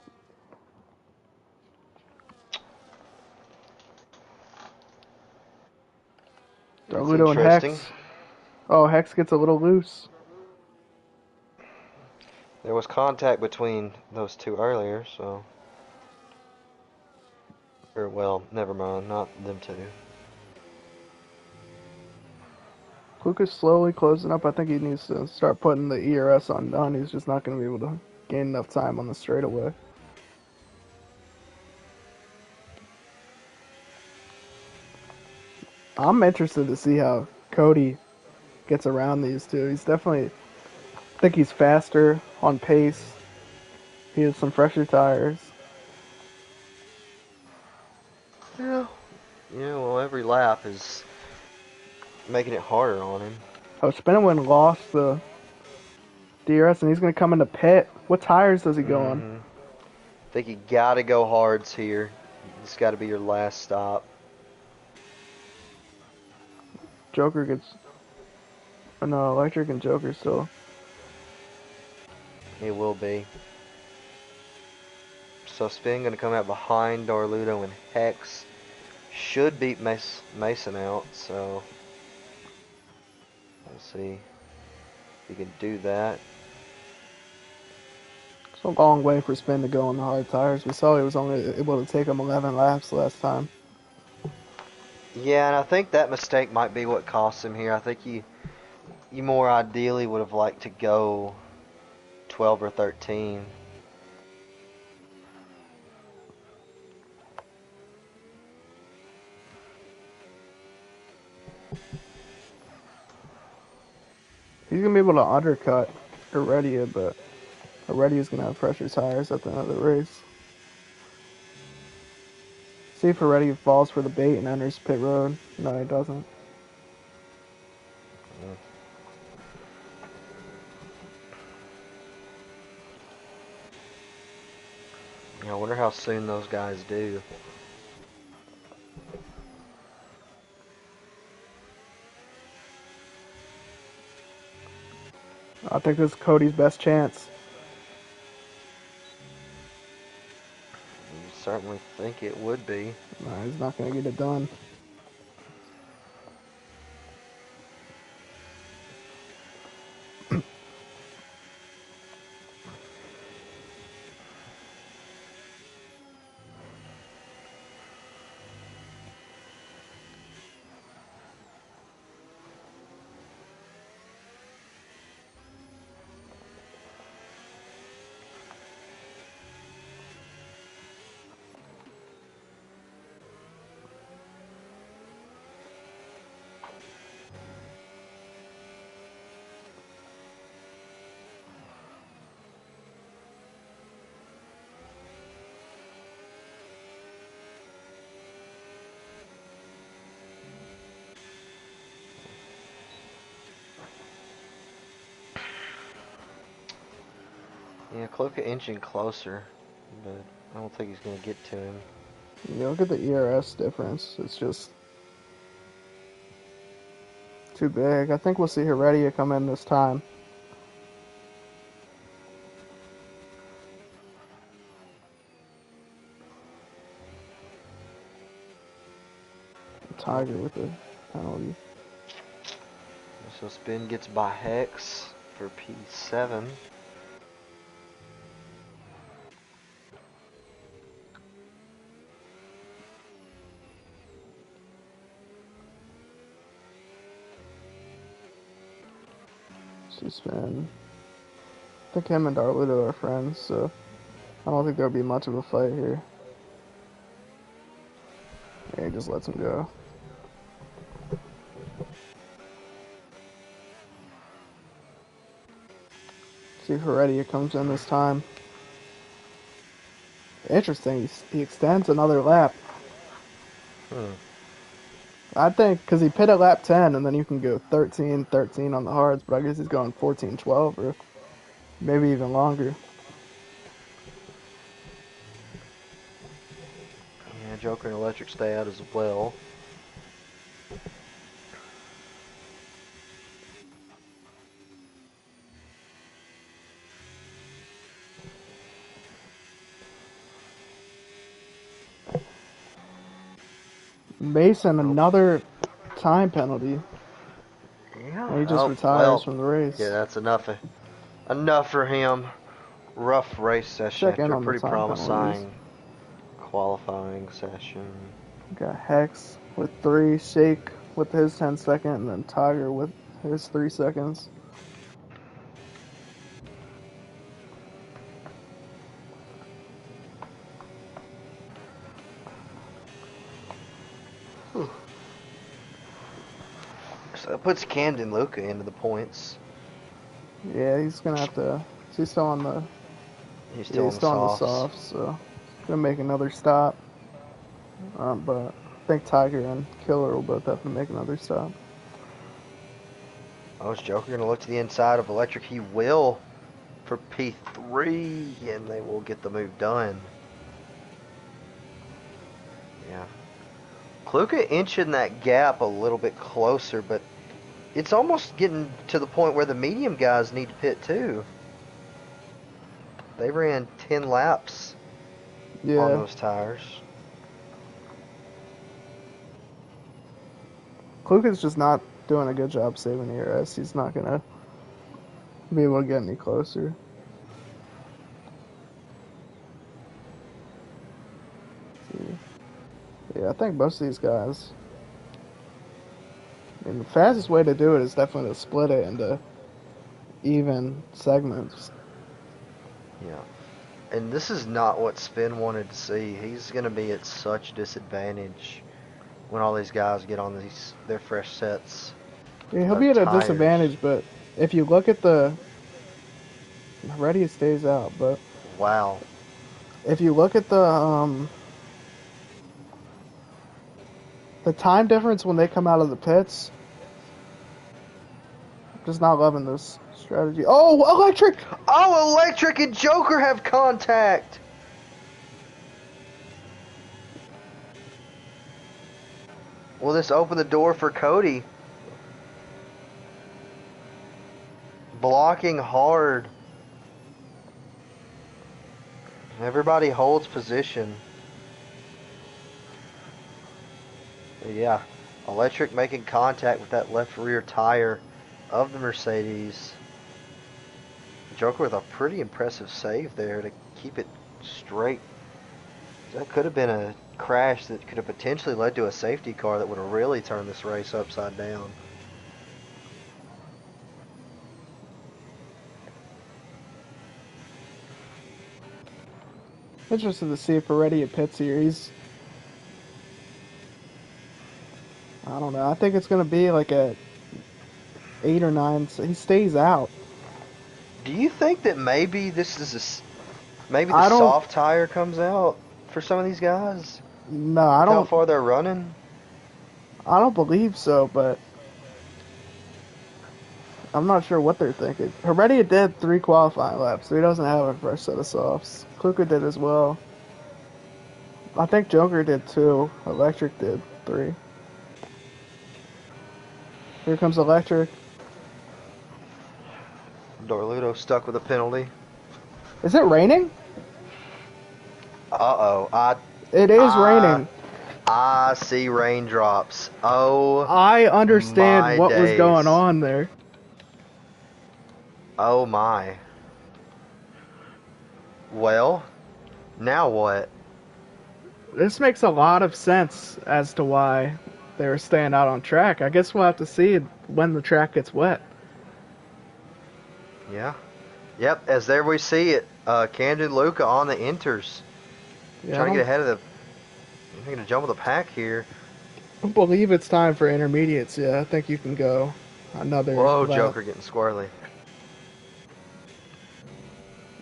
Ludo and Hex. Oh, Hex gets a little loose. There was contact between those two earlier, so... Or, well, never mind, not them two. Luke is slowly closing up. I think he needs to start putting the ERS on Dunn. He's just not going to be able to gain enough time on the straightaway. I'm interested to see how Cody gets around these two. He's definitely... I think he's faster, on pace. He has some fresher tires. Yeah. Yeah, well, every lap is making it harder on him. Oh, Spinnowin lost the DRS, and he's going to come into pit. What tires does he go on? I think you got to go hards here. It's got to be your last stop. Joker gets... Oh, no, Electric and Joker still... He will be. So Spin going to come out behind Darludo and Hex. Should beat Mason out, so we'll see if he can do that. It's a long way for Spin to go on the hard tires. We saw he was only able to take him 11 laps last time. Yeah, and I think that mistake might be what cost him here. I think you more ideally would have liked to go 12 or 13. He's going to be able to undercut Heredia, but Heredia's going to have fresher tires at the end of the race. See if Heredia falls for the bait and enters pit road. No, he doesn't. wonder how soon those guys do. I think this is Cody's best chance. You certainly think it would be. Nah, he's not going to get it done. Yeah, Cloaca inching closer, but I don't think he's going to get to him. You look at the ERS difference. It's just too big. I think we'll see Heredia come in this time. Tiger with the penalty. So spin gets by Hex for P7. Spin. I think him and Darluto are friends, so I don't think there'll be much of a fight here. Yeah, he just lets him go. See if Heredia comes in this time. Interesting, he extends another lap. I think because he pit at lap 10 and then you can go 13-13 on the hards, but I guess he's going 14-12 or maybe even longer. Yeah, Joker and Electric stay out as well. Mason, another time penalty. Yeah. And he just retires from the race. Yeah, that's enough. Enough for him. Rough race session Check in after a on the pretty time promising penalties. qualifying session. Got Hex with 3, Shake with his 10-second, and then Tiger with his 3 seconds. So that puts Camden Luca into the points. Yeah, he's gonna have to. He's still on the. He's still on the the softs. softs, so gonna make another stop. But I think Tiger and Killer will both have to make another stop. Oh, is Joker going to look to the inside of Electric? He will for P3, and they will get the move done. Yeah. Kluka inching that gap a little bit closer, but it's almost getting to the point where the medium guys need to pit too. They ran 10 laps on those tires. Kluka's just not doing a good job saving ERS. He's not gonna be able to get any closer. Yeah, I think most of these guys. I mean, the fastest way to do it is definitely to split it into even segments. Yeah. And this is not what Spin wanted to see. He's going to be at such disadvantage when all these guys get on their fresh sets. Yeah, he'll be at a disadvantage, but if you look at the Heredia stays out, but wow. If you look at the time difference when they come out of the pits, I'm just not loving this strategy. Oh, Electric! Oh, Electric and Joker have contact! Will this open the door for Cody? Blocking hard. Everybody holds position. Yeah, Electric making contact with that left rear tire of the Mercedes. Joker with a pretty impressive save there to keep it straight. That could have been a crash that could have potentially led to a safety car that would have really turned this race upside down. Interested to see if Ferretti at pit series. I don't know. I think it's gonna be like a 8 or 9. So he stays out. Do you think that maybe this is maybe the I don't. soft tire comes out for some of these guys? No, I How don't. far they're running? I don't believe so, but I'm not sure what they're thinking. Heredia did 3 qualifying laps, so he doesn't have a fresh set of softs. Kluka did as well. I think Joker did 2. Electric did 3. Here comes Electric. Dorludo stuck with a penalty. Is it raining? Uh-oh. It is raining. I see raindrops. Oh, I understand my what was days. going on there. Oh my. Well, now what? This makes a lot of sense as to why they were staying out on track. I guess we'll have to see when the track gets wet. Yeah. Yep, as there we see it. Candid Luca on the inters. Yeah, Trying to get ahead of the... I'm going to jump with the pack here. I don't believe it's time for intermediates. Yeah, I think you can go another Whoa, lap. Joker getting squirrely.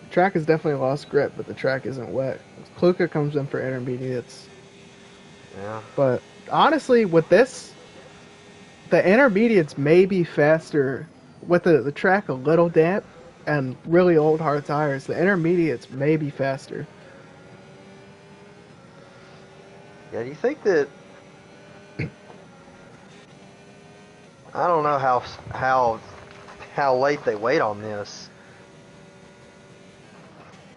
Track has definitely lost grip, but the track isn't wet. Kluka comes in for intermediates. Yeah. But honestly, with this, the intermediates may be faster. With the track a little damp and really old hard tires, the intermediates may be faster. Yeah, do you think that... I don't know how late they wait on this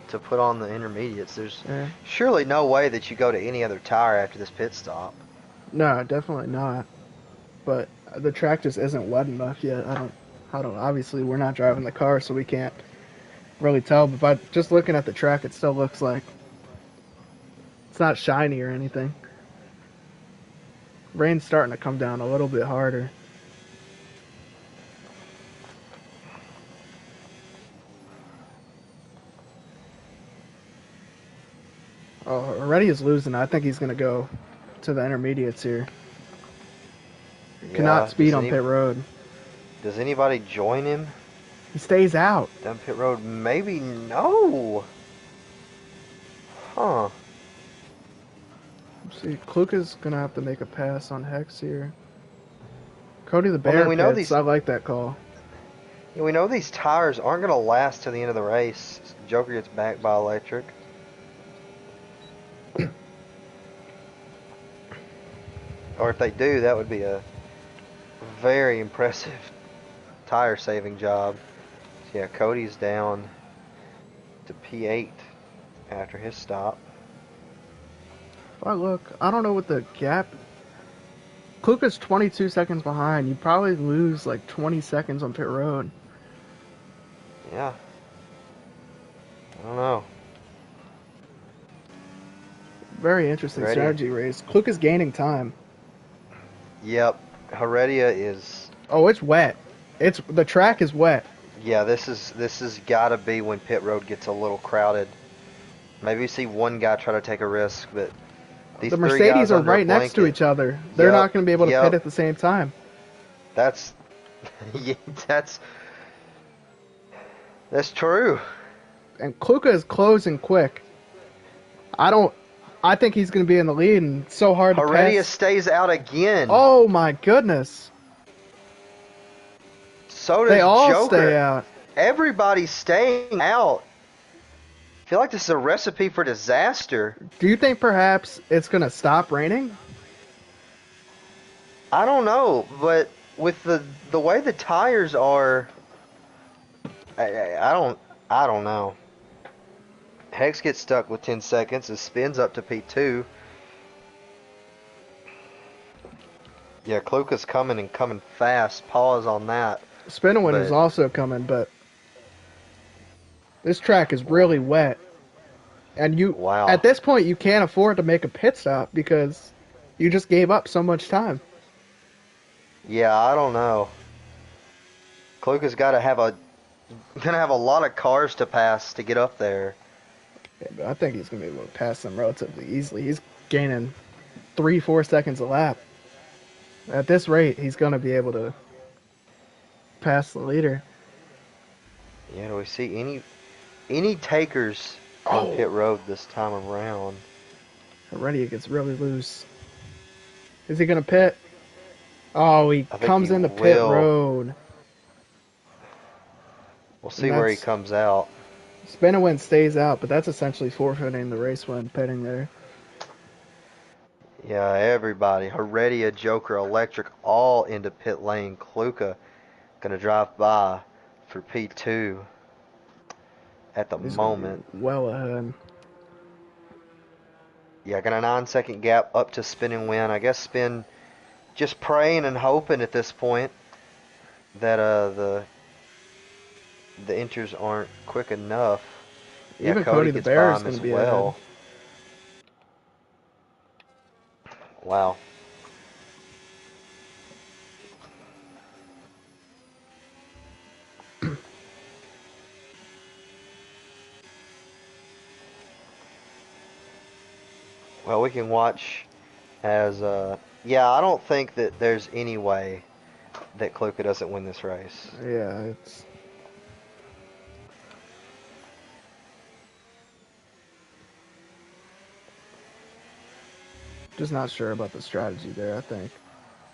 to put on the intermediates. There's surely no way that you go to any other tire after this pit stop. No, definitely not. But the track just isn't wet enough yet. I don't. Obviously, we're not driving the car, so we can't really tell. But by just looking at the track, it still looks like it's not shiny or anything. Rain's starting to come down a little bit harder. Oh, already is losing. I think he's going to go to the intermediates here. Yeah, Cannot speed on pit road. Does anybody join him? He stays out. Down pit road? Maybe no. Huh. Let's see, Kluka's going to have to make a pass on Hex here. Cody the Bear pits. I like that call. Yeah, we know these tires aren't going to last to the end of the race. Joker gets backed by Electric. Or if they do, that would be a very impressive tire saving job. So yeah, Cody's down to P8 after his stop. If I look, I don't know what the gap... Kluka's 22 seconds behind. You probably lose like 20 seconds on pit road. Yeah. I don't know. Very interesting strategy race. Kluka's gaining time. Yep. Heredia is... Oh, it's wet. The track is wet. Yeah, this is gotta be when pit road gets a little crowded. Maybe you see one guy try to take a risk, but these the Mercedes are right next to each other. They're not going to be able to pit at the same time. That's yeah, that's true. And Kluka is closing quick. I think he's going to be in the lead, and it's so hard to pass. Heredia stays out again. Oh my goodness. So does they all Joker. Stay out. Everybody's staying out. I feel like this is a recipe for disaster. Do you think perhaps it's going to stop raining? I don't know, but with the way the tires are, I don't know. Hex gets stuck with 10 seconds. It spins up to P2. Yeah, Kluka's coming and coming fast. Pause on that. Spinowin is But also coming, but this track is really wet, and you wow. at this point you can't afford to make a pit stop because you just gave up so much time. Yeah, I don't know. Kluka's gonna have a lot of cars to pass to get up there. Yeah, but I think he's gonna be able to pass them relatively easily. He's gaining 3, 4 seconds a lap. At this rate, he's gonna be able to pass the leader. Yeah, do we see any takers on Oh, pit road this time around? Heredia gets really loose. Is he gonna pit? Oh, he I think he comes into pit will. road, We'll and see where he that's comes out. Spinowin stays out, but that's essentially forfeiting the race when pitting there. Yeah, everybody. Heredia, Joker, Electric, all into pit lane. Kluka gonna drive by for P2 at the He's gonna be moment. well ahead. Yeah, got a 9 second gap up to Spin and Win. I guess Spin just praying and hoping at this point that the enters aren't quick enough. Yeah, Even Cody Cody the gets by Bear is him gonna as be ahead. well. Wow. Well, we can watch as yeah, I don't think that there's any way that Kluka doesn't win this race. Yeah, it's just not sure about the strategy there. I think.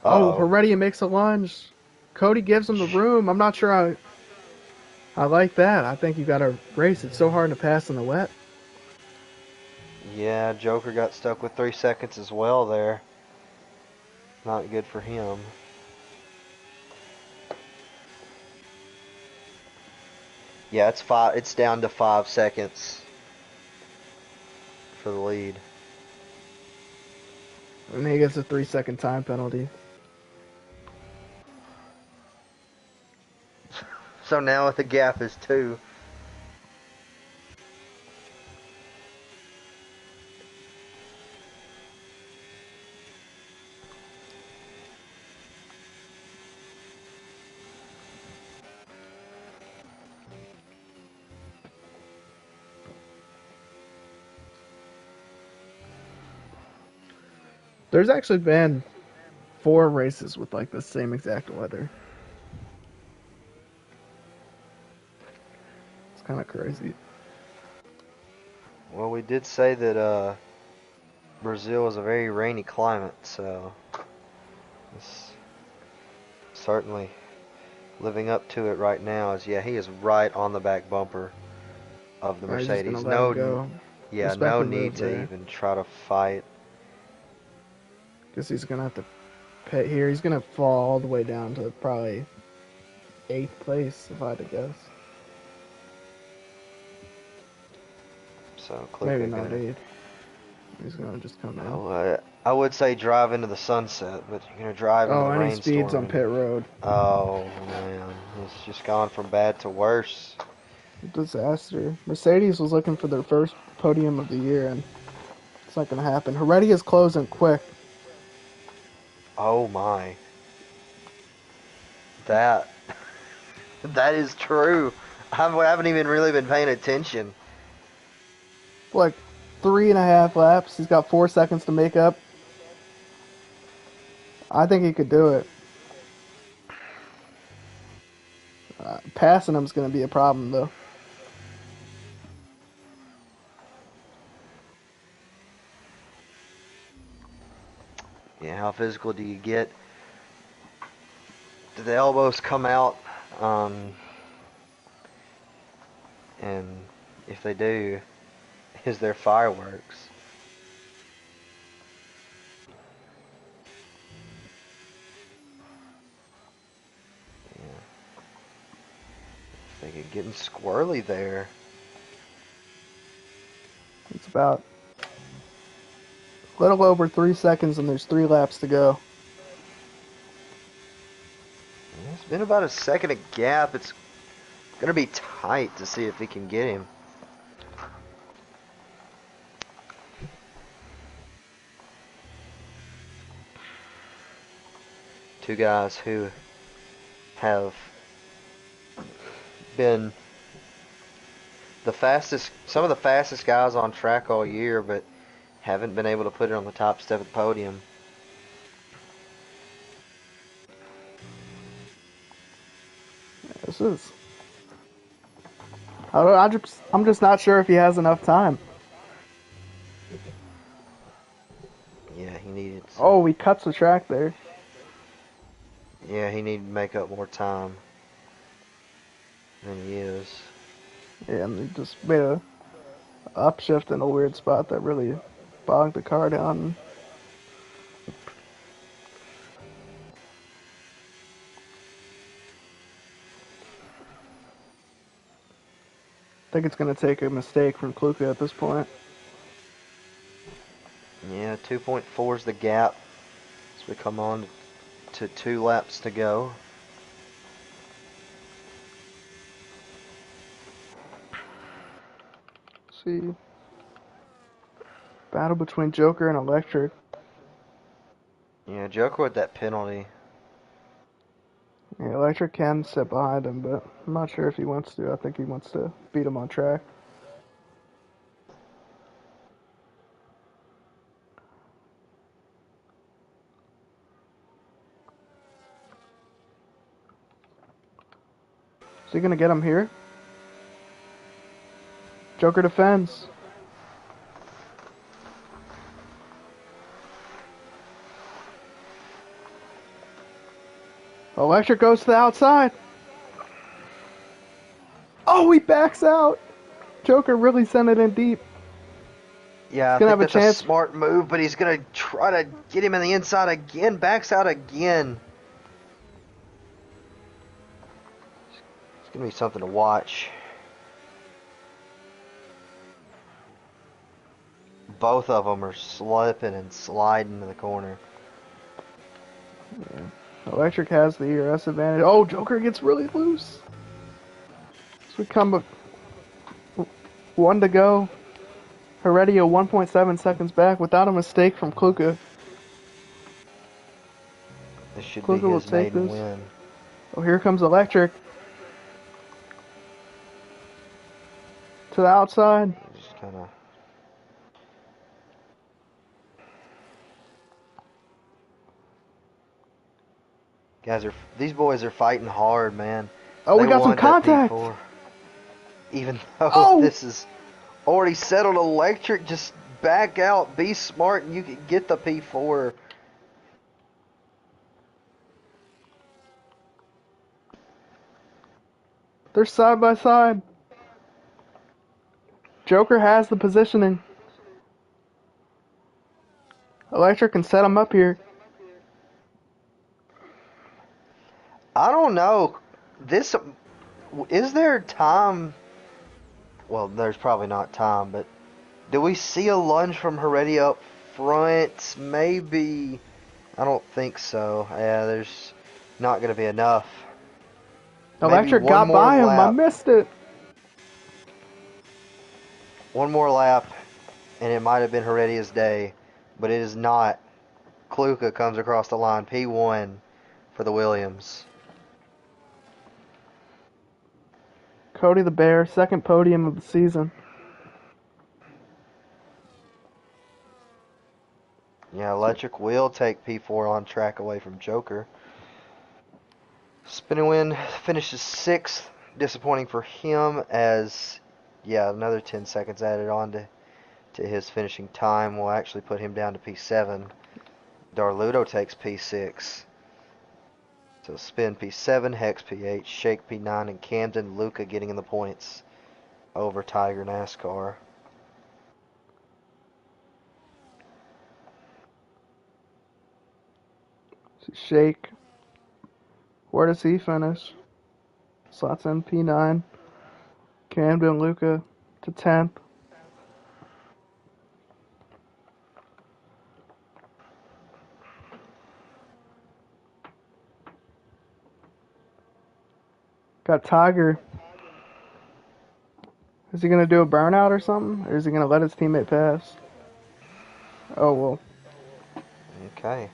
Oh, Uh-oh. Heredia makes a lunge. Cody gives him the room. I'm not sure I like that. I think you got to race. It's so hard to pass in the wet. Yeah, Joker got stuck with 3 seconds as well there. Not good for him. Yeah, it's down to 5 seconds for the lead. And he gets a 3 second time penalty. So now the gap is 2. There's actually been 4 races with like the same exact weather. It's kind of crazy. Well, we did say that Brazil is a very rainy climate, so it's certainly living up to it right now. Is yeah, he is right on the back bumper of the He's just gonna Mercedes. let him go. Yeah, Respect no the need move to there. even try to fight. Guess he's gonna have to pit here. He's gonna fall all the way down to probably 8th place if I had to guess. So Maybe Kluka not gonna, 8th. He's gonna just come in. I would say drive into the sunset, but you're gonna drive into Oh, the and he speeds rainstorm, on and pit road. oh man, it's just gone from bad to worse. Disaster. Mercedes was looking for their first podium of the year, and it's not gonna happen. Heredia's closing quick. Oh my, that that is true. I haven't even really been paying attention. Like 3.5 laps. He's got 4 seconds to make up. I think he could do it. Passing him's gonna be a problem though. Yeah, how physical do you get? Do the elbows come out? Um, and if they do, is there fireworks? Getting squirrely there. It's about a little over 3 seconds, and there's 3 laps to go. It's been about a second of gap. It's going to be tight to see if he can get him. Two guys who have been some of the fastest guys on track all year, but haven't been able to put it on the top step of the podium. This is. I'm just not sure if he has enough time. Yeah, he needed. Oh, he cuts the track there. Yeah, he needed to make up more time than he is. Yeah, and he just made a upshift in a weird spot that really bogged the car down. I think it's going to take a mistake from Kluka at this point. Yeah, 2.4 is the gap as we come on to 2 laps to go. Let's see. Battle between Joker and Electric. Yeah, Joker with that penalty. Yeah, Electric can sit behind him, but I'm not sure if he wants to. I think he wants to beat him on track. Is he going to get him here? Joker defends. Electric goes to the outside. Oh, he backs out. Joker really sent it in deep. Yeah, He's I gonna think have a that's a chance. smart move, but he's going to try to get him in the inside again. Backs out again. It's going to be something to watch. Both of them are slipping and sliding to the corner. Yeah. Electric has the ERS advantage. Oh, Joker gets really loose. So we come up 1 to go. Heredia 1.7 seconds back without a mistake from Kluka. This should be Kluka will his take maiden this. win. Oh, here comes Electric. To the outside. Just kind of. These boys are fighting hard, man. Oh, They we got some want that contact. P4. Even though Oh! this is already settled, Electric, just back out, be smart, and you can get the P4. They're side by side. Joker has the positioning. Electric can set him up here. I don't know. This is there time? Well, there's probably not time, but do we see a lunge from Heredia up front? Maybe. I don't think so. Yeah, there's not going to be enough. Maybe Electric one got more by him. I lap. missed it. One more lap, and it might have been Heredia's day, but it is not. Kluka comes across the line, P1 for the Williams. Cody the Bear, second podium of the season. Yeah, Electric will take P4 on track away from Joker. Spinning win finishes 6th. Disappointing for him as, yeah, another 10 seconds added on to his finishing time will actually put him down to P7. Darludo takes P6. So Spin P7, Hex P8, Shake P9, and Camden Luca getting in the points over Tiger NASCAR. Shake. Where does he finish? Slots in P9. Camden Luca to 10th. Got Tiger. Is he gonna do a burnout or something, or is he gonna let his teammate pass? Oh well, Okay.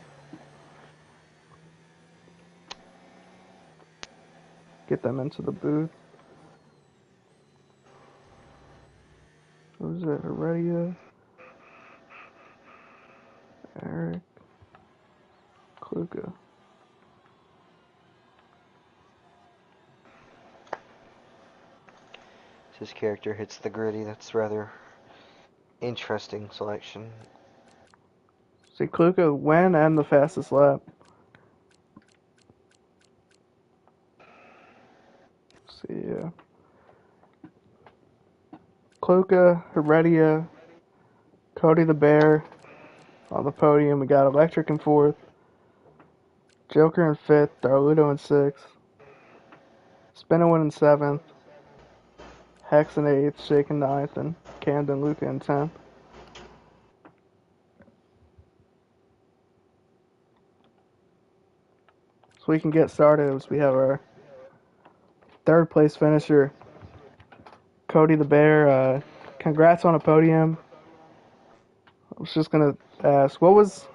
get them into the booth. Who's it? Heredia, Eric, Kluka. His character hits the gritty. That's rather interesting selection. See, Kluka win and the fastest lap. Let's see, Kluka, Heredia, Cody the Bear on the podium. We got Electric in 4th, Joker in 5th, Darludo in 6th, Spinowin in 7th, Hex in 8th, Shake in 9th, and Camden Luca in 10th. So we can get started as we have our 3rd place finisher, Cody the Bear. Congrats on a podium. I was just gonna ask, what was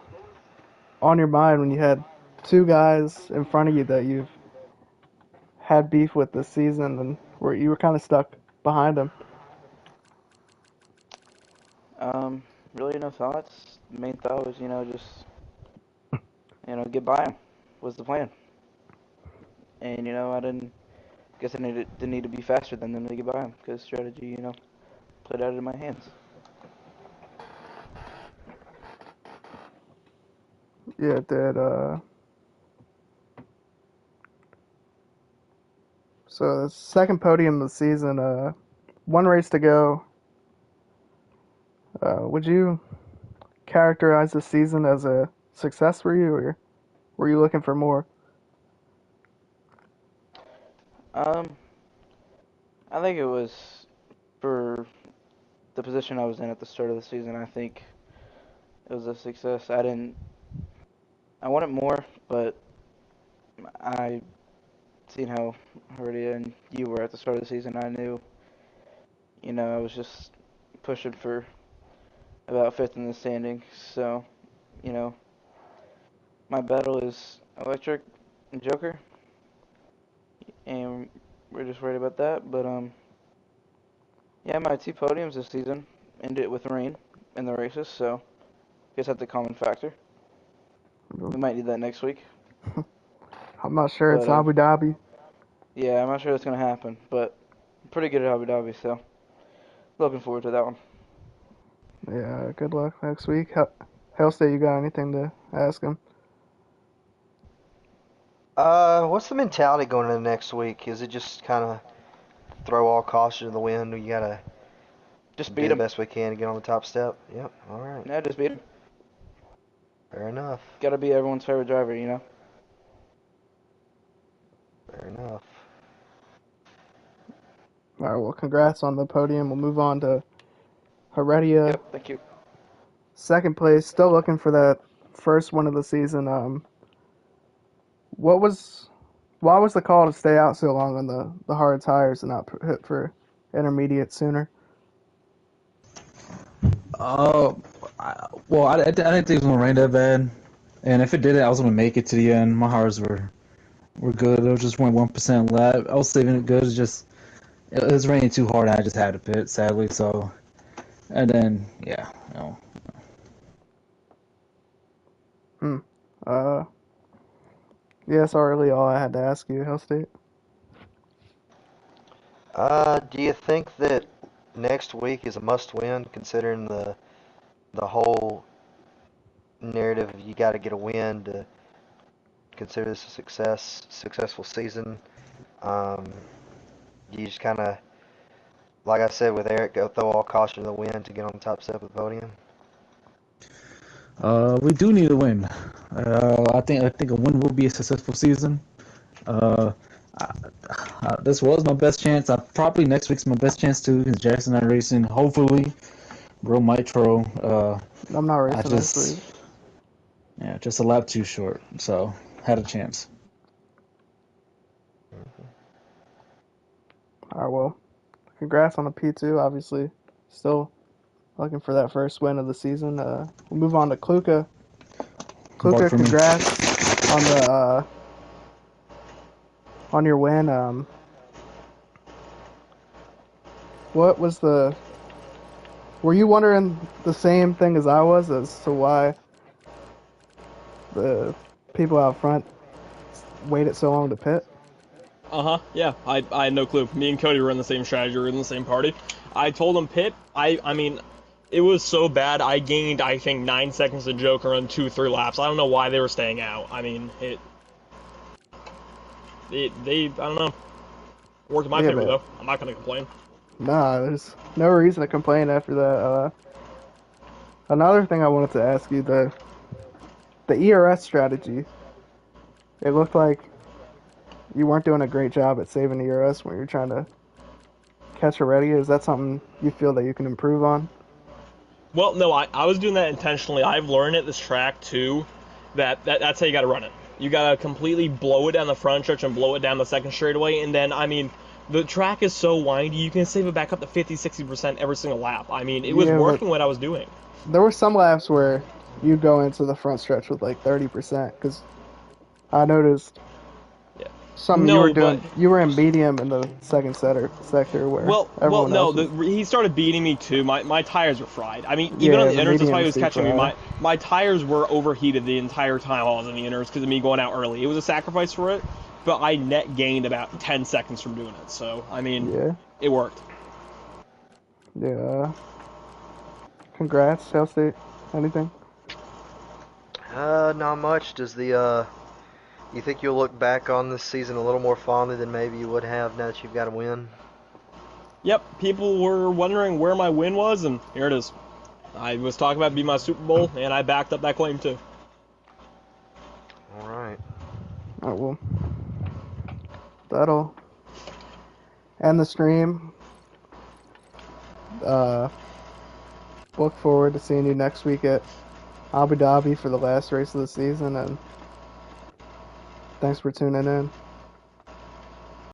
on your mind when you had 2 guys in front of you that you've had beef with this season and where you were kind of stuck behind them? Really no thoughts. The main thought was, just, get by him was the plan. And, I guess I didn't need to be faster than them to get by him because strategy, played out in my hands. Yeah, it did. So the second podium of the season. 1 race to go. Would you characterize this season as a success for you, or were you looking for more? Um, I think it was for the position I was in at the start of the season. I think it was a success. I wanted more, but I seen how Herdia and you were at the start of the season. I knew, I was just pushing for about fifth in the standings. So, you know, my battle is Electric and Joker, and we're just worried about that. But yeah, my 2 podiums this season ended with rain in the races, so I guess that's a common factor. We might need that next week. I'm not sure. It's But Abu Dhabi. yeah, I'm not sure that's gonna happen, but I'm pretty good at Abu Dhabi, so looking forward to that one. Yeah, good luck next week. Hell State, you got anything to ask him? What's the mentality going into next week? Is it just kind of throw all caution to the wind? We gotta Just do beat the him. best we can to get on the top step. Yep. All right. Yeah, just beat him. Fair enough. Gotta be everyone's favorite driver. Fair enough. All right, well, congrats on the podium. We'll move on to Heredia. Yep, thank you. Second place, still looking for that first one of the season. What was, why was the call to stay out so long on the hard tires and not hit for intermediate sooner? Uh, I didn't think it was gonna rain that bad, and if it did, I was gonna make it to the end. My hearts were good. It was just 1% left. I was saving it good. It's just it was raining too hard. And I just had to pit, sadly. So, and then yeah, you know. Hmm. Uh, yeah, that's really all I had to ask you, Hell State. Do you think that next week is a must-win, considering the whole narrative of you got to get a win to consider this a successful season? Um, you just kind of, like I said with Eric, go throw all caution to the wind to get on the top step of the podium. We do need a win. I think a win will be a successful season. Uh, This was my best chance. Probably next week's my best chance too, because Jackson not racing. Hopefully, bro Mitro. I'm not I racing next just, week. yeah, just a lap too short. So had a chance. All right, well, congrats on the P2. Obviously, still looking for that first win of the season. We'll move on to Kluka. Bark Kluka, for me. congrats on the on your win. What was the? Were you wondering the same thing as I was as to why the people out front waited so long to pit? Yeah. I had no clue. Me and Cody were in the same strategy. We were in the same party. I told him pit. I mean, it was so bad. I gained, I think, 9 seconds to Joker on 2, 3 laps. I don't know why they were staying out. I mean, I don't know. Worked in my Yeah, favor but though. I'm not gonna complain. nah, there's no reason to complain after that. Another thing I wanted to ask you, the ERS strategy. It looked like you weren't doing a great job at saving ERS when you're trying to catch a ready. Is that something you feel that you can improve on? Well, no, I was doing that intentionally. I've learned at this track too that's how you got to run it. You got to completely blow it down the front stretch and blow it down the second straightaway, and then I mean the track is so windy you can save it back up to 50, 60% every single lap. I mean it was Yeah, but working what I was doing. there were some laps where you go into the front stretch with like 30%, because I noticed Yeah. some you were No, but doing. You were in medium in the sector where well, everyone no. else was. He started beating me too. My tires were fried. I mean, even on Yeah, the the inners, that's why he mediums was do catching me. fry. My tires were overheated the entire time while I was in the inners because of me going out early. It was a sacrifice for it, but I net gained about 10 seconds from doing it. So I mean, Yeah, it worked. yeah. Congrats, Hell State. Anything? Not much. Does the you think you'll look back on this season a little more fondly than maybe you would have now that you've got a win? Yep, people were wondering where my win was, and here it is. I was talking about being my Super Bowl, and I backed up that claim too. All right. Oh well, that'll end the stream. Uh, look forward to seeing you next week at Abu Dhabi for the last race of the season, and thanks for tuning in.